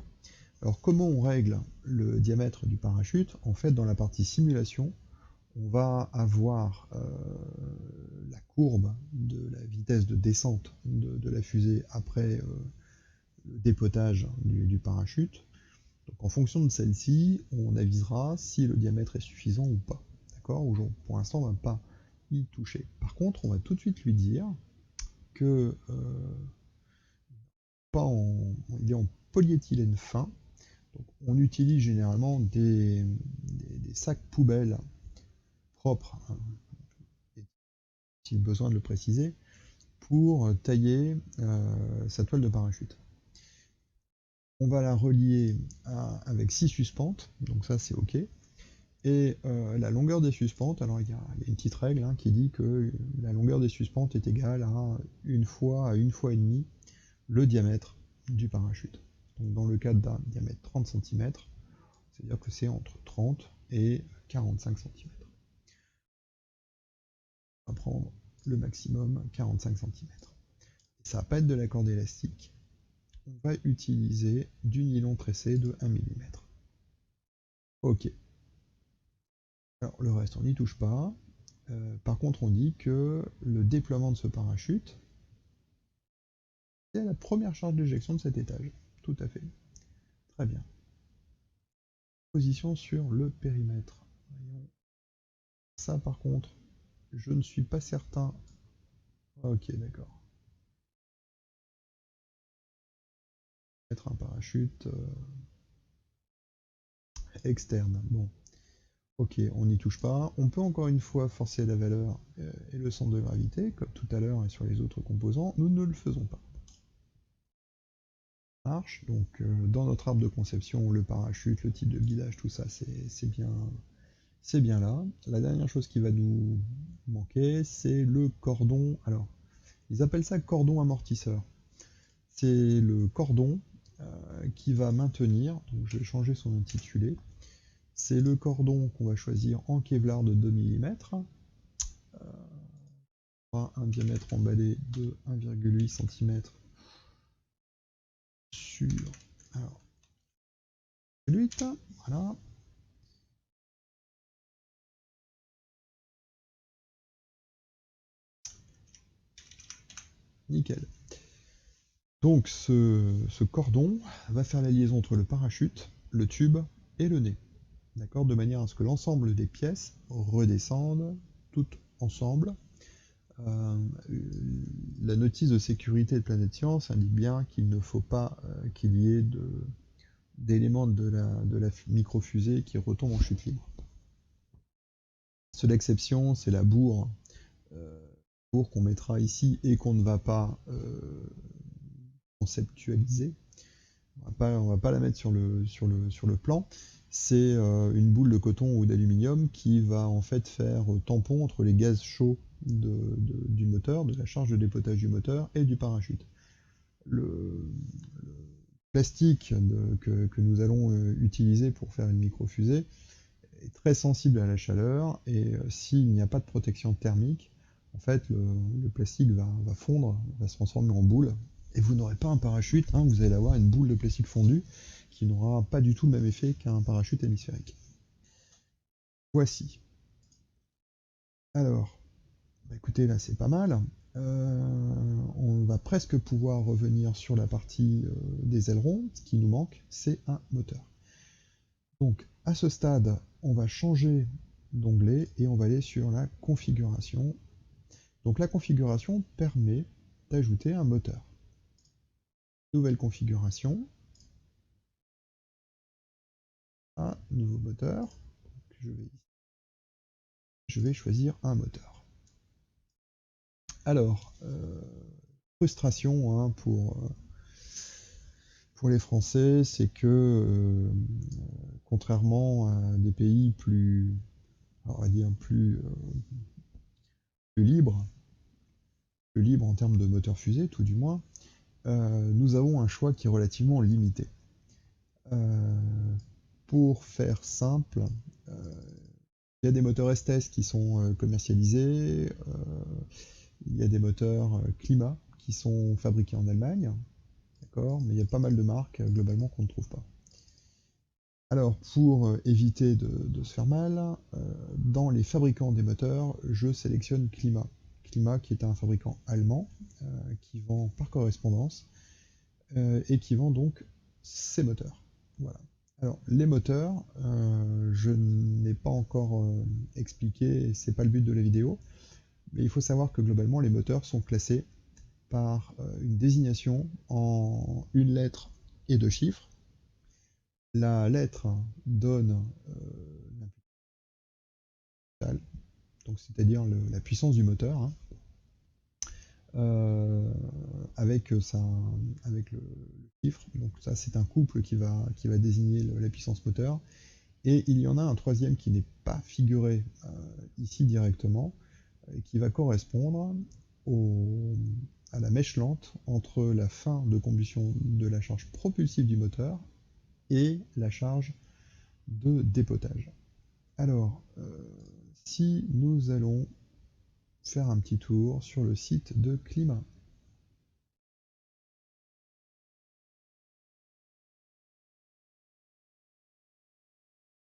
Alors, comment on règle le diamètre du parachute? En fait, dans la partie simulation, on va avoir la courbe de la vitesse de descente de la fusée après le dépotage du parachute. Donc en fonction de celle-ci, on avisera si le diamètre est suffisant ou pas. D'accord? Pour l'instant, on ne va pas y toucher. Par contre, on va tout de suite lui dire que il est en polyéthylène fin. Donc, on utilise généralement des sacs poubelles propres, hein, s'il besoin de le préciser, pour tailler sa toile de parachute. On va la relier avec 6 suspentes, donc ça c'est ok. Et la longueur des suspentes, alors il y a une petite règle, hein, qui dit que la longueur des suspentes est égale à une fois et demie le diamètre du parachute. Donc dans le cas d'un diamètre 30 cm, c'est-à-dire que c'est entre 30 et 45 cm. On va prendre le maximum 45 cm. Ça va pas être de la corde élastique. On va utiliser du nylon tressé de 1 mm. Ok. Alors le reste, on n'y touche pas. Par contre, on dit que le déploiement de ce parachute, c'est la première charge d'éjection de cet étage. Tout à fait. Très bien. Position sur le périmètre. Ça, par contre, je ne suis pas certain. Ok, d'accord. Mettre un parachute externe. Bon. Ok, on n'y touche pas. On peut encore une fois forcer la valeur et le centre de gravité, comme tout à l'heure et sur les autres composants. Nous ne le faisons pas. Marche. Donc dans notre arbre de conception, le parachute, le type de guidage, tout ça, c'est bien là. La dernière chose qui va nous manquer, c'est le cordon. Alors, ils appellent ça cordon amortisseur. C'est le cordon qui va maintenir, donc je vais changer son intitulé, c'est le cordon qu'on va choisir en Kevlar de 2 mm, un diamètre emballé de 1,8 cm sur 8, voilà. Nickel. Donc ce cordon va faire la liaison entre le parachute, le tube et le nez. D'accord, de manière à ce que l'ensemble des pièces redescendent toutes ensemble. La notice de sécurité de Planète Science indique bien qu'il ne faut pas qu'il y ait d'éléments de la microfusée qui retombent en chute libre. Seule exception, c'est la bourre qu'on mettra ici et qu'on ne va pas conceptualiser. On va pas la mettre sur le plan. C'est une boule de coton ou d'aluminium qui va en fait faire tampon entre les gaz chauds du moteur, de la charge de dépotage du moteur et du parachute. Le plastique que nous allons utiliser pour faire une microfusée est très sensible à la chaleur et s'il n'y a pas de protection thermique, en fait le plastique va fondre, va se transformer en boule et vous n'aurez pas un parachute, hein, vous allez avoir une boule de plastique fondue qui n'aura pas du tout le même effet qu'un parachute hémisphérique. Voici. Alors, bah écoutez, là c'est pas mal. On va presque pouvoir revenir sur la partie des ailerons. Ce qui nous manque, c'est un moteur. Donc, à ce stade, on va changer d'onglet et on va aller sur la configuration. Donc, la configuration permet d'ajouter un moteur. Nouvelle configuration. Un nouveau moteur. Donc, je vais choisir un moteur. Alors, frustration hein, pour les Français, c'est que contrairement à des pays plus, on va dire plus libres en termes de moteur fusée, tout du moins, nous avons un choix qui est relativement limité. Pour faire simple, il y a des moteurs STS qui sont commercialisés, il y a des moteurs climat qui sont fabriqués en Allemagne, d'accord, mais il y a pas mal de marques globalement qu'on ne trouve pas. Alors pour éviter de se faire mal, dans les fabricants des moteurs, je sélectionne Climat. Climat qui est un fabricant allemand qui vend par correspondance et qui vend donc ces moteurs. Voilà. Alors les moteurs, je n'ai pas encore expliqué, c'est pas le but de la vidéo, mais il faut savoir que globalement les moteurs sont classés par une désignation en une lettre et 2 chiffres. La lettre donne l'impulsion, donc c'est-à-dire la puissance du moteur, hein, avec le chiffre. Donc ça c'est un couple qui va désigner la puissance moteur. Et il y en a un troisième qui n'est pas figuré ici directement, et qui va correspondre à la mèche lente entre la fin de combustion de la charge propulsive du moteur et la charge de dépotage. Alors, si nous allons faire un petit tour sur le site de Climat.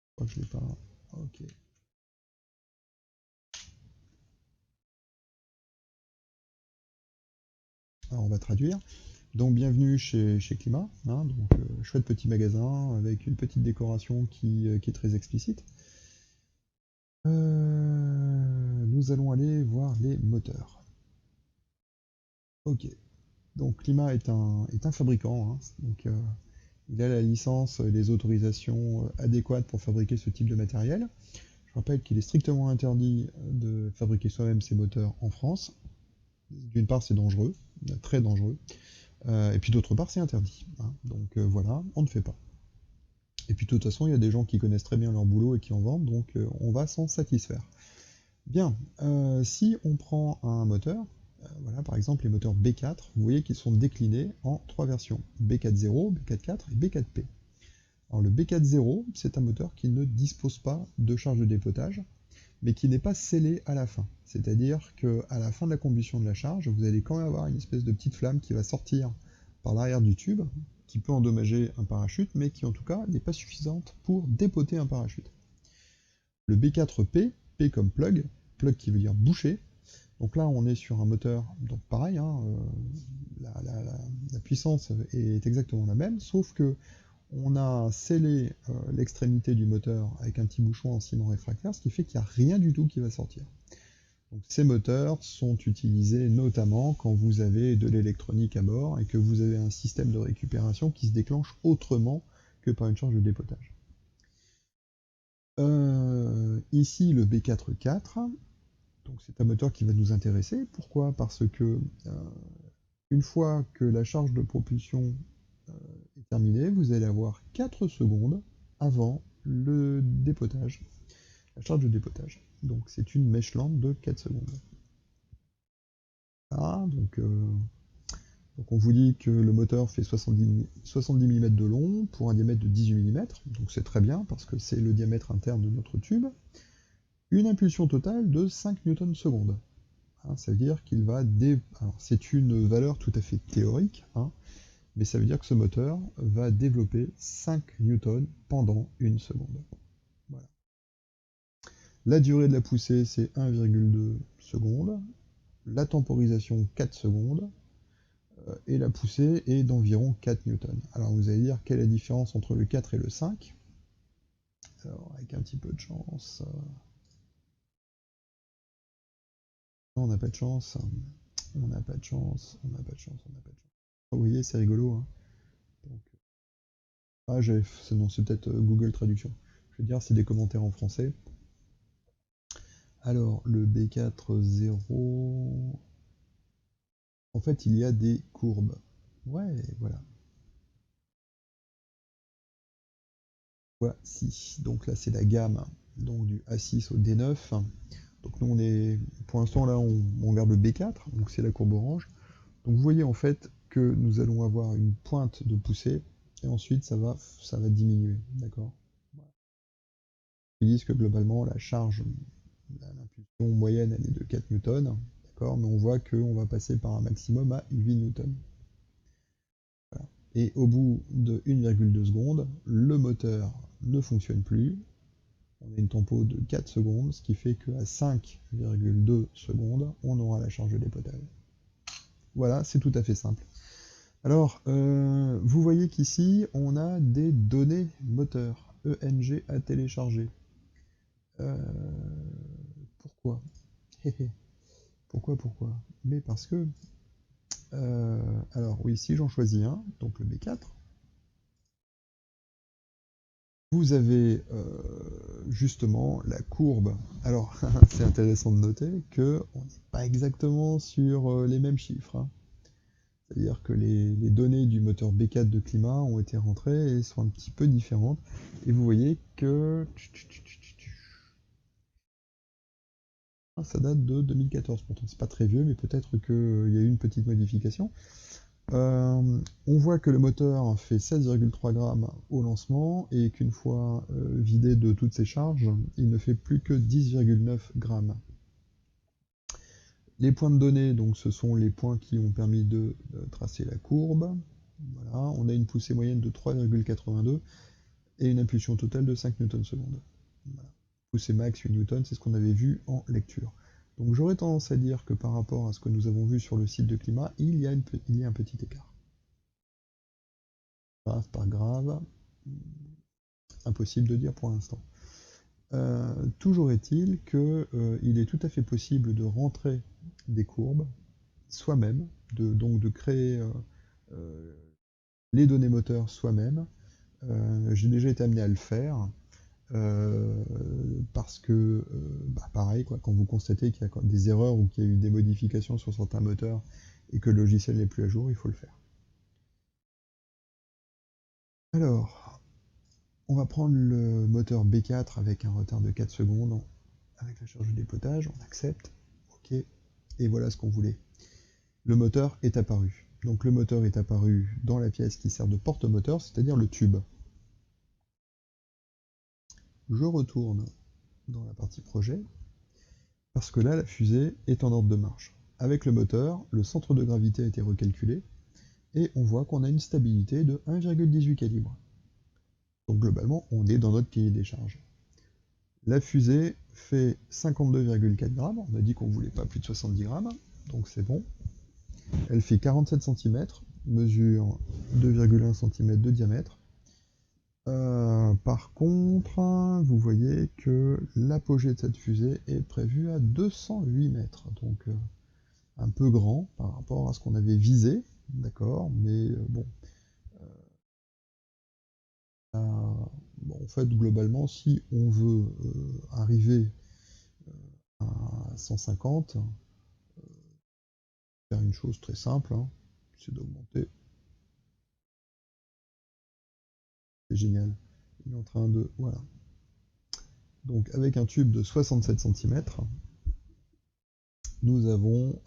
Je crois que je l'ai pas. Ok. Alors on va traduire. Donc bienvenue chez Climat, hein, donc chouette petit magasin avec une petite décoration qui est très explicite. Nous allons aller voir les moteurs. Ok, donc Climat est un fabricant, hein, donc il a la licence et les autorisations adéquates pour fabriquer ce type de matériel. Je rappelle qu'il est strictement interdit de fabriquer soi-même ses moteurs en France. D'une part c'est dangereux, très dangereux, et puis d'autre part c'est interdit, hein. Donc voilà, on ne fait pas. Et puis de toute façon il y a des gens qui connaissent très bien leur boulot et qui en vendent, donc on va s'en satisfaire. Bien, si on prend un moteur, Voilà, par exemple, les moteurs B4, vous voyez qu'ils sont déclinés en 3 versions, B4.0, B4.4 et B4P. Alors le B4.0, c'est un moteur qui ne dispose pas de charge de dépotage, mais qui n'est pas scellé à la fin. C'est-à-dire qu'à la fin de la combustion de la charge, vous allez quand même avoir une espèce de petite flamme qui va sortir par l'arrière du tube, qui peut endommager un parachute, mais qui en tout cas n'est pas suffisante pour dépoter un parachute. Le B4P, P comme plug qui veut dire boucher. Donc là, on est sur un moteur, donc pareil, hein, la puissance est exactement la même, sauf que on a scellé l'extrémité du moteur avec un petit bouchon en ciment réfractaire, ce qui fait qu'il n'y a rien du tout qui va sortir. Donc ces moteurs sont utilisés notamment quand vous avez de l'électronique à bord et que vous avez un système de récupération qui se déclenche autrement que par une charge de dépotage. Ici le B4.4, donc c'est un moteur qui va nous intéresser. Pourquoi? Parce que une fois que la charge de propulsion est terminée, vous allez avoir 4 secondes avant le dépotage, la charge de dépotage. Donc c'est une mèche lente de 4 secondes. Ah, donc on vous dit que le moteur fait 70 mm de long pour un diamètre de 18 mm, donc c'est très bien parce que c'est le diamètre interne de notre tube. Une impulsion totale de 5 Newtons secondes. Hein, ça veut dire qu'il va... Alors c'est une valeur tout à fait théorique, hein, mais ça veut dire que ce moteur va développer 5 Newtons pendant une seconde. Voilà. La durée de la poussée, c'est 1,2 secondes. La temporisation, 4 secondes. Et la poussée est d'environ 4 newtons. Alors vous allez dire, quelle est la différence entre le 4 et le 5? Alors, avec un petit peu de chance... Non, on n'a pas de chance. On n'a pas de chance. On n'a pas de chance. On n'a pas de chance. Vous voyez, c'est rigolo. Hein. Donc... Ah, non, c'est peut-être Google Traduction. Je vais dire, c'est des commentaires en français. Alors, le B4.0... En fait, il y a des courbes. Ouais, voilà. Voici. Donc là, c'est la gamme donc du A6 au D9. Donc nous, on est... Pour l'instant, là, on regarde le B4. Donc c'est la courbe orange. Donc vous voyez en fait que nous allons avoir une pointe de poussée. Et ensuite, ça va diminuer. D'accord? Ils disent que globalement, la charge, l'impulsion moyenne, elle est de 4 newtons, d'accord, mais on voit qu'on va passer par un maximum à 8 newtons. Voilà. Et au bout de 1,2 secondes, le moteur ne fonctionne plus. On a une tempo de 4 secondes, ce qui fait qu'à 5,2 secondes, on aura la charge de dépotage. Voilà, c'est tout à fait simple. Alors, vous voyez qu'ici, on a des données moteurs, ENG à télécharger. Pourquoi? Pourquoi? Mais parce que... alors oui, si j'en choisis un, donc le B4, vous avez justement la courbe. Alors, c'est intéressant de noter qu'on n'est pas exactement sur les mêmes chiffres. Hein. C'est-à-dire que les données du moteur B4 de climat ont été rentrées et sont un petit peu différentes. Et vous voyez que... Ça date de 2014, pourtant c'est pas très vieux, mais peut-être qu'il y a eu une petite modification. On voit que le moteur fait 16,3 grammes au lancement et qu'une fois vidé de toutes ses charges, il ne fait plus que 10,9 grammes. Les points de données, donc, ce sont les points qui ont permis de tracer la courbe. Voilà, on a une poussée moyenne de 3,82 et une impulsion totale de 5 Newtons secondes. Voilà. Poussée max 8 Newtons, c'est ce qu'on avait vu en lecture. Donc j'aurais tendance à dire que par rapport à ce que nous avons vu sur le site de climat, il y a un petit écart. Grave par grave, impossible de dire pour l'instant. Toujours est-il qu'il est tout à fait possible de rentrer des courbes soi-même, donc de créer les données moteurs soi-même. J'ai déjà été amené à le faire. Parce que, pareil, quoi, quand vous constatez qu'il y a des erreurs ou qu'il y a eu des modifications sur certains moteurs et que le logiciel n'est plus à jour, il faut le faire. Alors, on va prendre le moteur B4 avec un retard de 4 secondes avec la charge de dépotage, on accepte, ok, et voilà ce qu'on voulait. le moteur est apparu. Donc le moteur est apparu dans la pièce qui sert de porte-moteur, c'est-à-dire le tube. Je retourne dans la partie projet, parce que là, la fusée est en ordre de marche. Avec le moteur, le centre de gravité a été recalculé, et on voit qu'on a une stabilité de 1,18 calibre. Donc globalement, on est dans notre cahier des charges. La fusée fait 52,4 grammes, on a dit qu'on ne voulait pas plus de 70 grammes, donc c'est bon. Elle fait 47 cm, mesure 2,1 cm de diamètre. Par contre, vous voyez que l'apogée de cette fusée est prévue à 208 mètres, donc un peu grand par rapport à ce qu'on avait visé, d'accord, mais bon. En fait, globalement, si on veut arriver à 150, faire une chose très simple, hein, c'est d'augmenter. C'est génial. Il est en train de... Voilà. Donc avec un tube de 67 cm, nous avons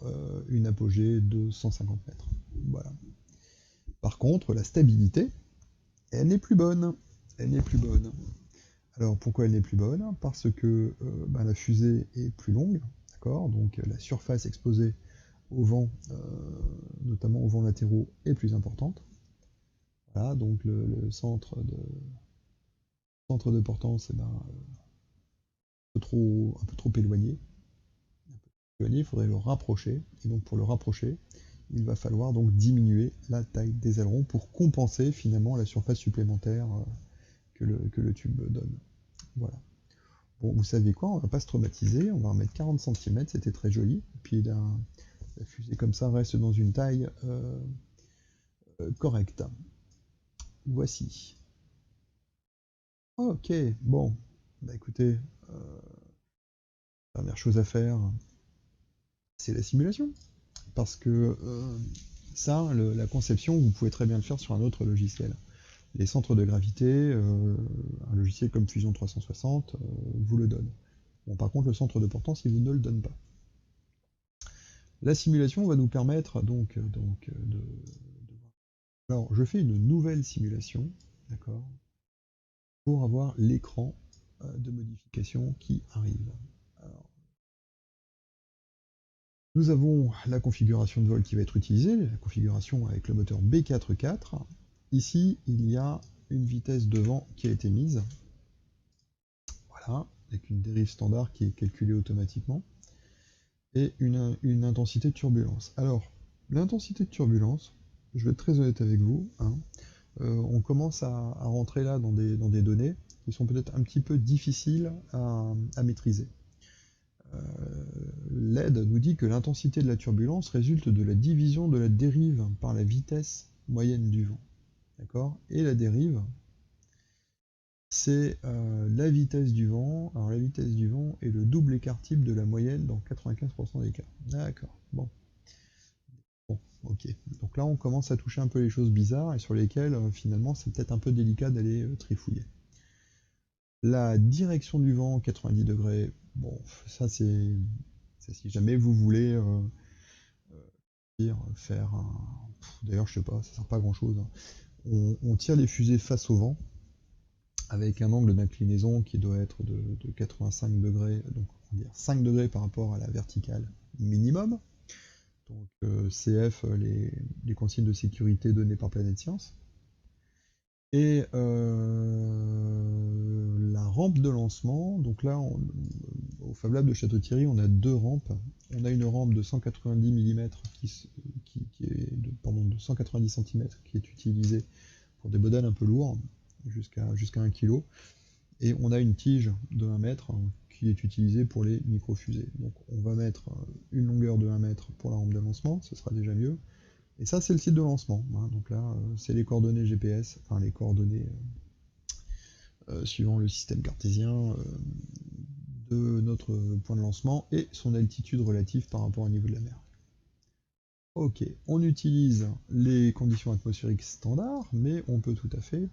une apogée de 150 mètres. Voilà. Par contre, la stabilité, elle n'est plus bonne. Elle n'est plus bonne. Alors pourquoi elle n'est plus bonne? Parce que la fusée est plus longue, d'accord? Donc la surface exposée au vent, notamment aux vents latéraux, est plus importante. Voilà, donc le centre de portance est un peu trop éloigné. Il faudrait le rapprocher, et donc pour le rapprocher, il va falloir donc diminuer la taille des ailerons pour compenser finalement la surface supplémentaire que le tube donne. Voilà. Bon, vous savez quoi, on va pas se traumatiser, on va en mettre 40 cm, c'était très joli, et puis la fusée comme ça reste dans une taille correcte. Voici. Ok, bon, bah écoutez, dernière chose à faire, c'est la simulation. Parce que ça, la conception, vous pouvez très bien le faire sur un autre logiciel. Les centres de gravité, un logiciel comme Fusion 360 vous le donne. Bon, par contre, le centre de portance, il vous ne le donne pas. La simulation va nous permettre donc de... Alors, je fais une nouvelle simulation, d'accord, pour avoir l'écran de modification qui arrive. Alors, nous avons la configuration de vol qui va être utilisée, la configuration avec le moteur B4.4. Ici, il y a une vitesse de vent qui a été mise. Voilà, avec une dérive standard qui est calculée automatiquement. Et une intensité de turbulence. Alors, l'intensité de turbulence, je vais être très honnête avec vous, hein, on commence à rentrer là dans des données qui sont peut-être un petit peu difficiles à maîtriser. L'aide nous dit que l'intensité de la turbulence résulte de la division de la dérive par la vitesse moyenne du vent. D'accord? Et la dérive, c'est la vitesse du vent. Alors la vitesse du vent est le double écart type de la moyenne dans 95% des cas. D'accord, bon. Bon, ok. Donc là, on commence à toucher un peu les choses bizarres et sur lesquelles, finalement, c'est peut-être un peu délicat d'aller trifouiller. La direction du vent, 90 degrés, bon, ça c'est si jamais vous voulez faire un... D'ailleurs, je sais pas, ça sert pas à grand chose. On tire les fusées face au vent, avec un angle d'inclinaison qui doit être de 85 degrés, donc on va dire 5 degrés par rapport à la verticale minimum. Donc CF, les consignes de sécurité données par Planète Science. Et la rampe de lancement, donc là, au Fab Lab de Château-Thierry, on a deux rampes. On a une rampe de 190 mm de 190 cm qui est utilisée pour des modèles un peu lourds, jusqu'à 1 kg. Et on a une tige de 1 mètre qui est utilisée pour les micro-fusées. Donc on va mettre une longueur de 1 mètre pour la rampe de lancement, ce sera déjà mieux. Et ça, c'est le site de lancement. Hein. Donc là, c'est les coordonnées GPS, enfin les coordonnées suivant le système cartésien de notre point de lancement et son altitude relative par rapport au niveau de la mer. Ok, on utilise les conditions atmosphériques standards, mais on peut tout à fait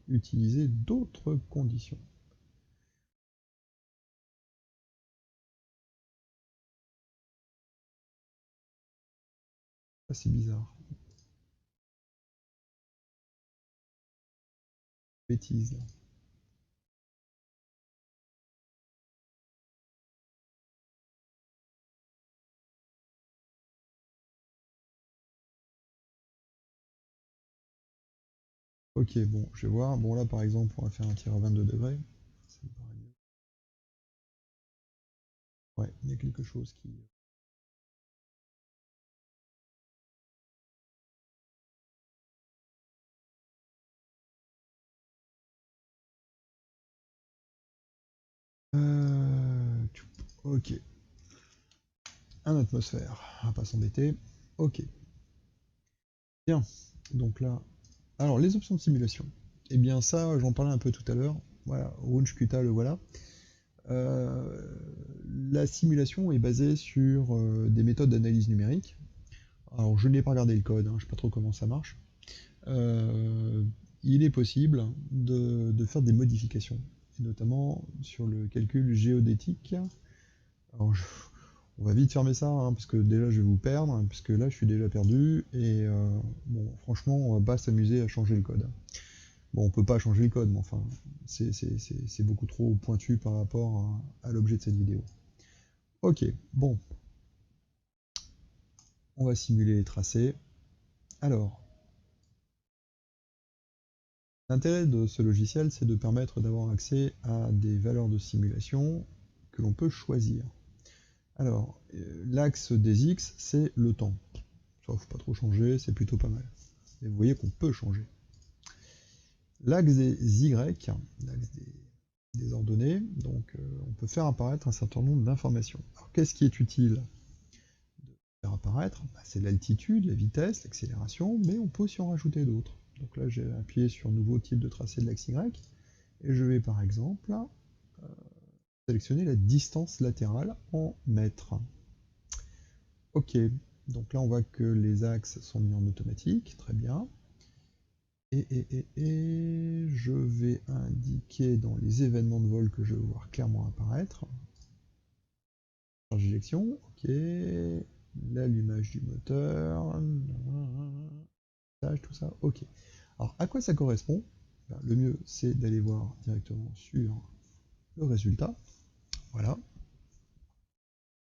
utiliser d'autres conditions. Ah, c'est bizarre. Bêtise là. Ok, bon, je vais voir. Bon, là par exemple, on va faire un tir à 22 degrés. Ça me paraît mieux. Ouais, il y a quelque chose qui. Ok, un atmosphère, on va pas s'embêter. Ok, bien. Donc là, alors les options de simulation. Eh bien ça, j'en parlais un peu tout à l'heure. Voilà, Runchkuta, le voilà. Euh, la simulation est basée sur des méthodes d'analyse numérique. Alors je n'ai pas regardé le code, hein, je ne sais pas trop comment ça marche. Euh, il est possible de faire des modifications, et notamment sur le calcul géodétique. Alors, on va vite fermer ça, hein, parce que déjà je vais vous perdre, hein, puisque là je suis déjà perdu, et bon, franchement, on va pas s'amuser à changer le code. Bon, on peut pas changer le code, mais enfin, c'est beaucoup trop pointu par rapport à l'objet de cette vidéo. Ok, bon, on va simuler les tracés. Alors, l'intérêt de ce logiciel, c'est de permettre d'avoir accès à des valeurs de simulation que l'on peut choisir. Alors, l'axe des X, c'est le temps. Ça, faut pas trop changer, c'est plutôt pas mal. Et vous voyez qu'on peut changer. L'axe des Y, l'axe des ordonnées, donc on peut faire apparaître un certain nombre d'informations. Alors, qu'est-ce qui est utile de faire apparaître? C'est l'altitude, la vitesse, l'accélération, mais on peut aussi en rajouter d'autres. Donc là, j'ai appuyé sur nouveau type de tracé de l'axe Y, et je vais par exemple sélectionner la distance latérale en mètres. Ok, donc là on voit que les axes sont mis en automatique, très bien. Et je vais indiquer dans les événements de vol que je veux voir clairement apparaître. Charge d'éjection, ok. L'allumage du moteur, tout ça, ok. Alors à quoi ça correspond? Le mieux c'est d'aller voir directement sur le résultat. Voilà.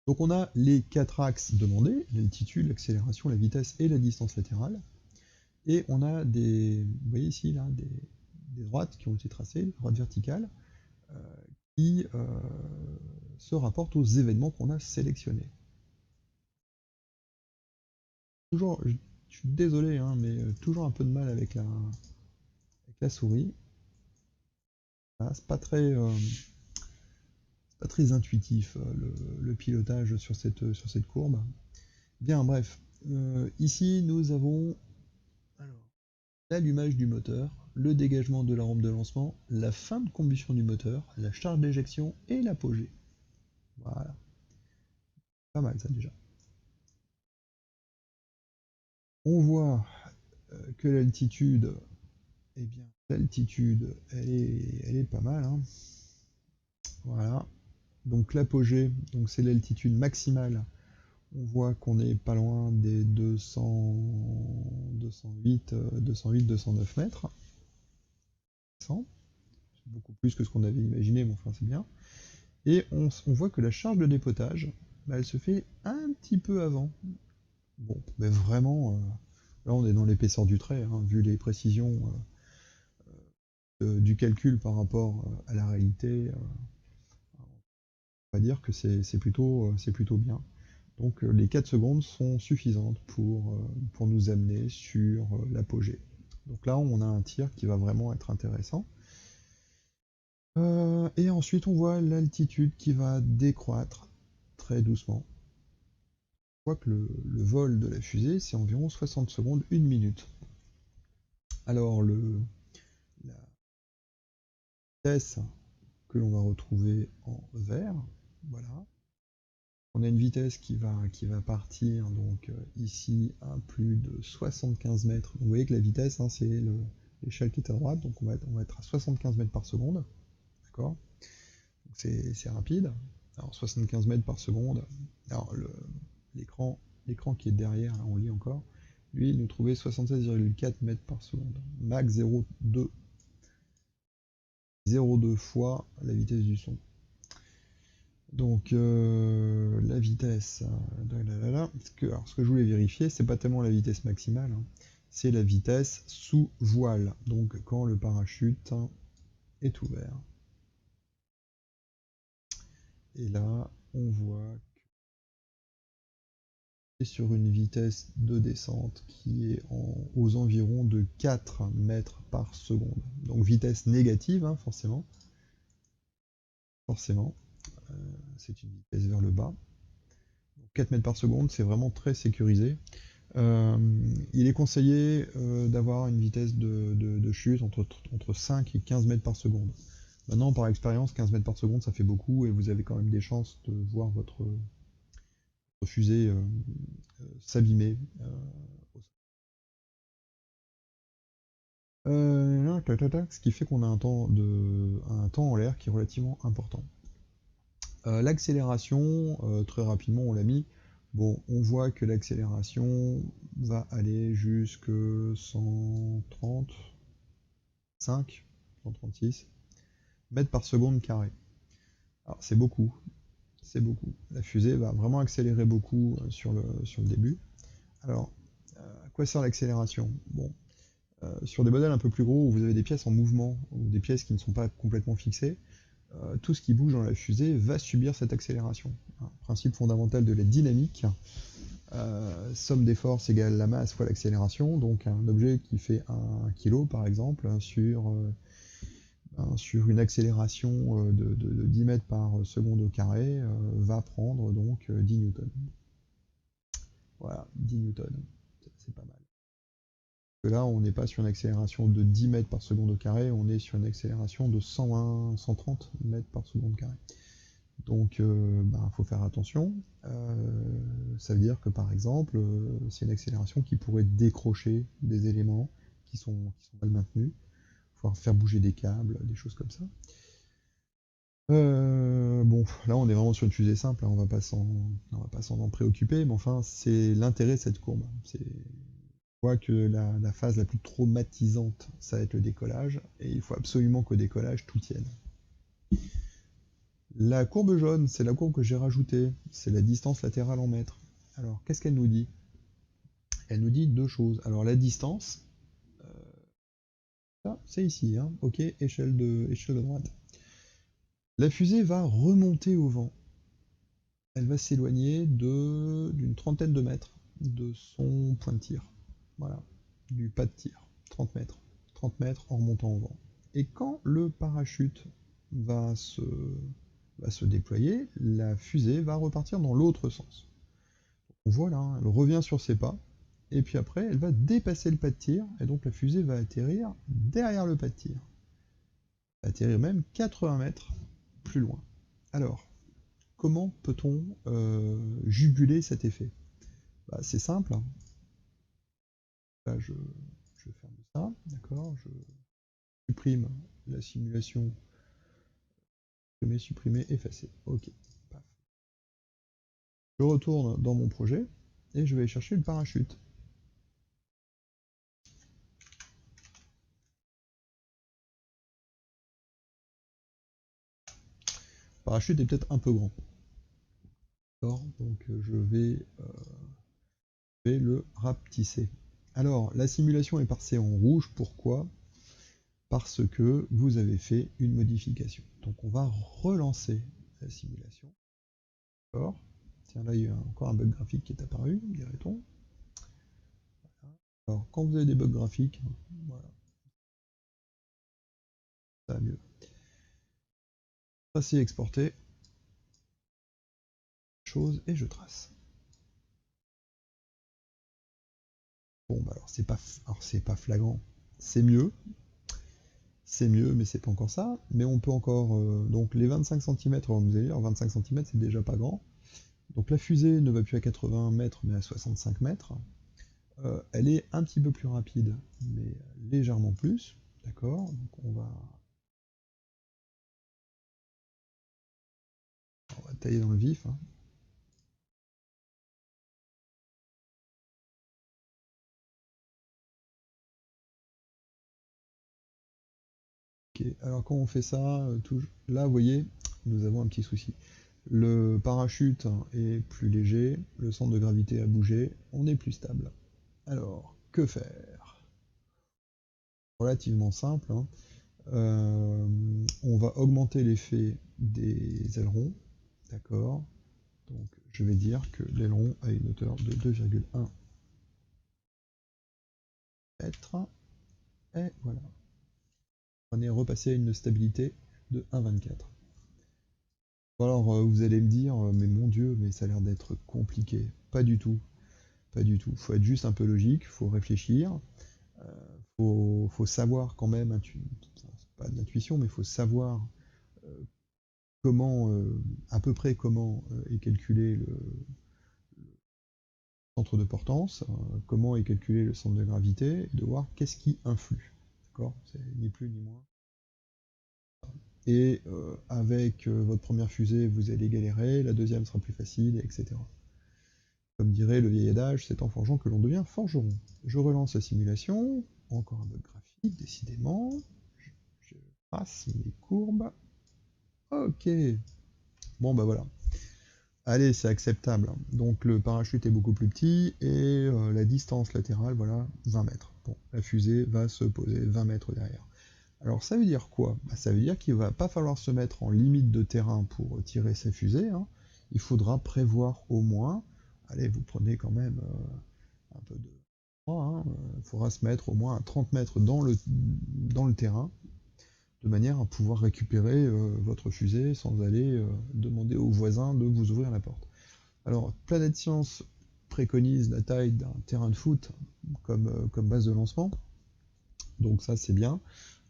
Donc on a les quatre axes demandés, l'altitude, l'accélération, la vitesse et la distance latérale. Et on a des, vous voyez ici, là, des droites qui ont été tracées, des droites verticales, euh, qui se rapportent aux événements qu'on a sélectionnés. Toujours, je suis désolé, hein, mais toujours un peu de mal avec la souris. Voilà, c'est pas très intuitif le pilotage sur cette courbe. Bien, bref. Ici, nous avons l'allumage du moteur, le dégagement de la rampe de lancement, la fin de combustion du moteur, la charge d'éjection et l'apogée. Voilà. Pas mal ça déjà. On voit que l'altitude, eh bien, l'altitude, elle est pas mal, hein. Voilà. Donc l'apogée, donc c'est l'altitude maximale. On voit qu'on est pas loin des 208, 209 mètres. C'est beaucoup plus que ce qu'on avait imaginé, mais enfin c'est bien. Et on voit que la charge de dépotage, elle se fait un petit peu avant. Bon, mais vraiment, là on est dans l'épaisseur du trait, hein, vu les précisions du calcul par rapport à la réalité, on va dire que c'est plutôt bien. Donc les 4 secondes sont suffisantes pour nous amener sur l'apogée. Donc là on a un tir qui va vraiment être intéressant. Et ensuite on voit l'altitude qui va décroître très doucement. On voit que le vol de la fusée c'est environ 60 secondes, 1 minute. Alors la vitesse que l'on va retrouver en vert, voilà. On a une vitesse qui va partir donc ici à plus de 75 mètres. Donc, vous voyez que la vitesse, hein, c'est l'échelle qui est à droite, donc on va être à 75 mètres par seconde. D'accord? C'est rapide. Alors 75 mètres par seconde. Alors l'écran l'écran qui est derrière, là on lit encore, lui il nous trouvait 76,4 mètres par seconde. Mach 0,2 fois la vitesse du son. Donc la vitesse, ce que je voulais vérifier, c'est pas tellement la vitesse maximale, hein, c'est la vitesse sous voile, donc quand le parachute est ouvert. Et là, on voit que sur une vitesse de descente qui est aux environs de 4 mètres par seconde. Donc vitesse négative, hein, forcément. Forcément. C'est une vitesse vers le bas. 4 mètres par seconde, c'est vraiment très sécurisé. Il est conseillé d'avoir une vitesse de chute entre 5 et 15 mètres par seconde. Maintenant, par expérience, 15 mètres par seconde, ça fait beaucoup et vous avez quand même des chances de voir votre fusée s'abîmer. Ce qui fait qu'on a un temps en l'air qui est relativement important. L'accélération, très rapidement on l'a mis. Bon, on voit que l'accélération va aller jusque 135, 136 mètres par seconde carré. Alors c'est beaucoup, c'est beaucoup. La fusée va vraiment accélérer beaucoup sur le début. Alors, à quoi sert l'accélération? Bon, sur des modèles un peu plus gros où vous avez des pièces en mouvement ou des pièces qui ne sont pas complètement fixées, tout ce qui bouge dans la fusée va subir cette accélération. Un principe fondamental de la dynamique, somme des forces égale la masse fois l'accélération, donc un objet qui fait 1 kg par exemple, sur une accélération de 10 mètres par seconde au carré, va prendre donc 10 newtons. Voilà, 10 newtons, c'est pas mal. Que là, on n'est pas sur une accélération de 10 mètres par seconde au carré, on est sur une accélération de 120, 130 mètres par seconde carré. Donc, faut faire attention. Ça veut dire que, par exemple, c'est une accélération qui pourrait décrocher des éléments qui sont mal maintenus, pouvoir faire bouger des câbles, des choses comme ça. Bon, là, on est vraiment sur une fusée simple, hein, on va pas s'en en préoccuper, mais enfin, c'est l'intérêt de cette courbe. On voit que la phase la plus traumatisante, ça va être le décollage, et il faut absolument qu'au décollage, tout tienne. La courbe jaune, c'est la courbe que j'ai rajoutée, c'est la distance latérale en mètres. Alors, qu'est-ce qu'elle nous dit? Elle nous dit deux choses. Alors, la distance, c'est ici, hein, ok, échelle de droite. La fusée va remonter au vent. Elle va s'éloigner d'une trentaine de mètres de son point de tir. Voilà, du pas de tir, 30 mètres. 30 mètres en remontant au vent. Et quand le parachute va se déployer, la fusée va repartir dans l'autre sens. On voit là, elle revient sur ses pas, et puis après, elle va dépasser le pas de tir, et donc la fusée va atterrir derrière le pas de tir. Elle va atterrir même 80 mètres plus loin. Alors, comment peut-on juguler cet effet? C'est simple. Là, je ferme ça, d'accord, je supprime la simulation, je mets supprimer, effacer. Ok. Paf. Je retourne dans mon projet et je vais chercher le parachute. Le parachute est peut-être un peu grand. D'accord, donc je vais le rapetisser. Alors, la simulation est passée en rouge, pourquoi? Parce que vous avez fait une modification. Donc on va relancer la simulation. D'accord. Tiens, là il y a encore un bug graphique qui est apparu, dirait-on. Voilà. Alors, quand vous avez des bugs graphiques, voilà, ça va mieux. Tracer, exporter. Chose et je trace. Bon, alors c'est pas flagrant, c'est mieux, mais c'est pas encore ça. Mais on peut encore donc les 25 cm, on vous allez dire 25 cm c'est déjà pas grand. Donc la fusée ne va plus à 80 mètres mais à 65 mètres. Elle est un petit peu plus rapide, mais légèrement plus. D'accord. Donc on va tailler dans le vif, hein. Ok, alors quand on fait ça, là vous voyez, nous avons un petit souci. Le parachute est plus léger, le centre de gravité a bougé, on est plus stable. Alors, que faire? Relativement simple, hein. On va augmenter l'effet des ailerons, d'accord? Donc je vais dire que l'aileron a une hauteur de 2,1 mètres, et voilà. On est repassé à une stabilité de 1,24. Alors vous allez me dire, mais mon Dieu, mais ça a l'air d'être compliqué. Pas du tout, pas du tout. Faut être juste un peu logique, faut réfléchir, faut savoir quand même, pas de l'intuition, mais il faut savoir euh, comment, à peu près comment est calculé le centre de portance, comment est calculé le centre de gravité, et de voir qu'est-ce qui influe. D'accord? C'est ni plus ni moins. Et avec votre première fusée, vous allez galérer, la deuxième sera plus facile, etc. Comme dirait le vieil adage, c'est en forgeant que l'on devient forgeron. Je relance la simulation, encore un bug graphique, décidément. Je passe mes courbes. Ok. Bon bah voilà. Allez, c'est acceptable. Donc le parachute est beaucoup plus petit et la distance latérale, voilà, 20 mètres. Bon, la fusée va se poser 20 mètres derrière. Alors ça veut dire quoi? Bah, ça veut dire qu'il ne va pas falloir se mettre en limite de terrain pour tirer sa fusée, hein. Il faudra prévoir au moins, allez, vous prenez quand même un peu de... Il faudra se mettre au moins à 30 mètres dans le terrain, de manière à pouvoir récupérer votre fusée sans aller demander aux voisins de vous ouvrir la porte. Alors, Planète Science préconise la taille d'un terrain de foot comme base de lancement, donc ça c'est bien.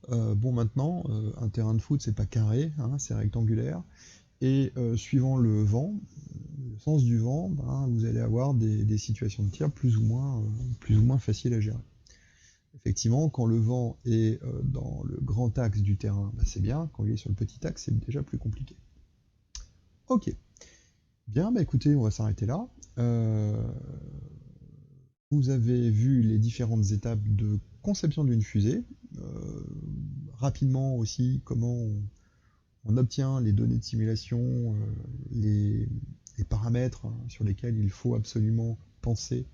Bon maintenant, un terrain de foot c'est pas carré, hein, c'est rectangulaire, et suivant le vent, le sens du vent, ben, vous allez avoir des situations de tir plus ou moins faciles à gérer. Effectivement, quand le vent est dans le grand axe du terrain, ben, c'est bien, quand il est sur le petit axe, c'est déjà plus compliqué. Ok, bien, bah écoutez, on va s'arrêter là. Vous avez vu les différentes étapes de conception d'une fusée, rapidement aussi comment on obtient les données de simulation, les paramètres sur lesquels il faut absolument penser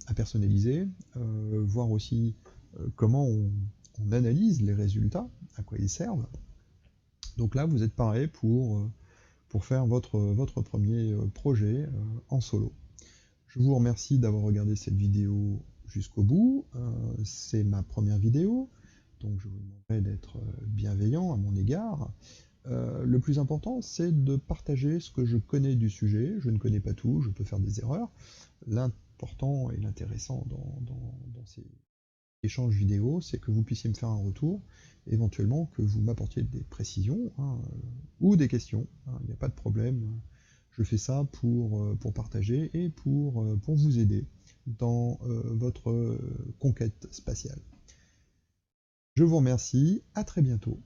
à personnaliser, voir aussi comment on analyse les résultats, à quoi ils servent. Donc là, vous êtes paré pour faire votre premier projet en solo. Je vous remercie d'avoir regardé cette vidéo jusqu'au bout. C'est ma première vidéo, donc je vous demanderai d'être bienveillant à mon égard. Le plus important, c'est de partager ce que je connais du sujet. Je ne connais pas tout, je peux faire des erreurs. L'important et l'intéressant dans ces échanges vidéo, c'est que vous puissiez me faire un retour, éventuellement que vous m'apportiez des précisions, hein, ou des questions, hein, il n'y a pas de problème. Je fais ça pour partager et pour vous aider dans votre conquête spatiale. Je vous remercie, à très bientôt.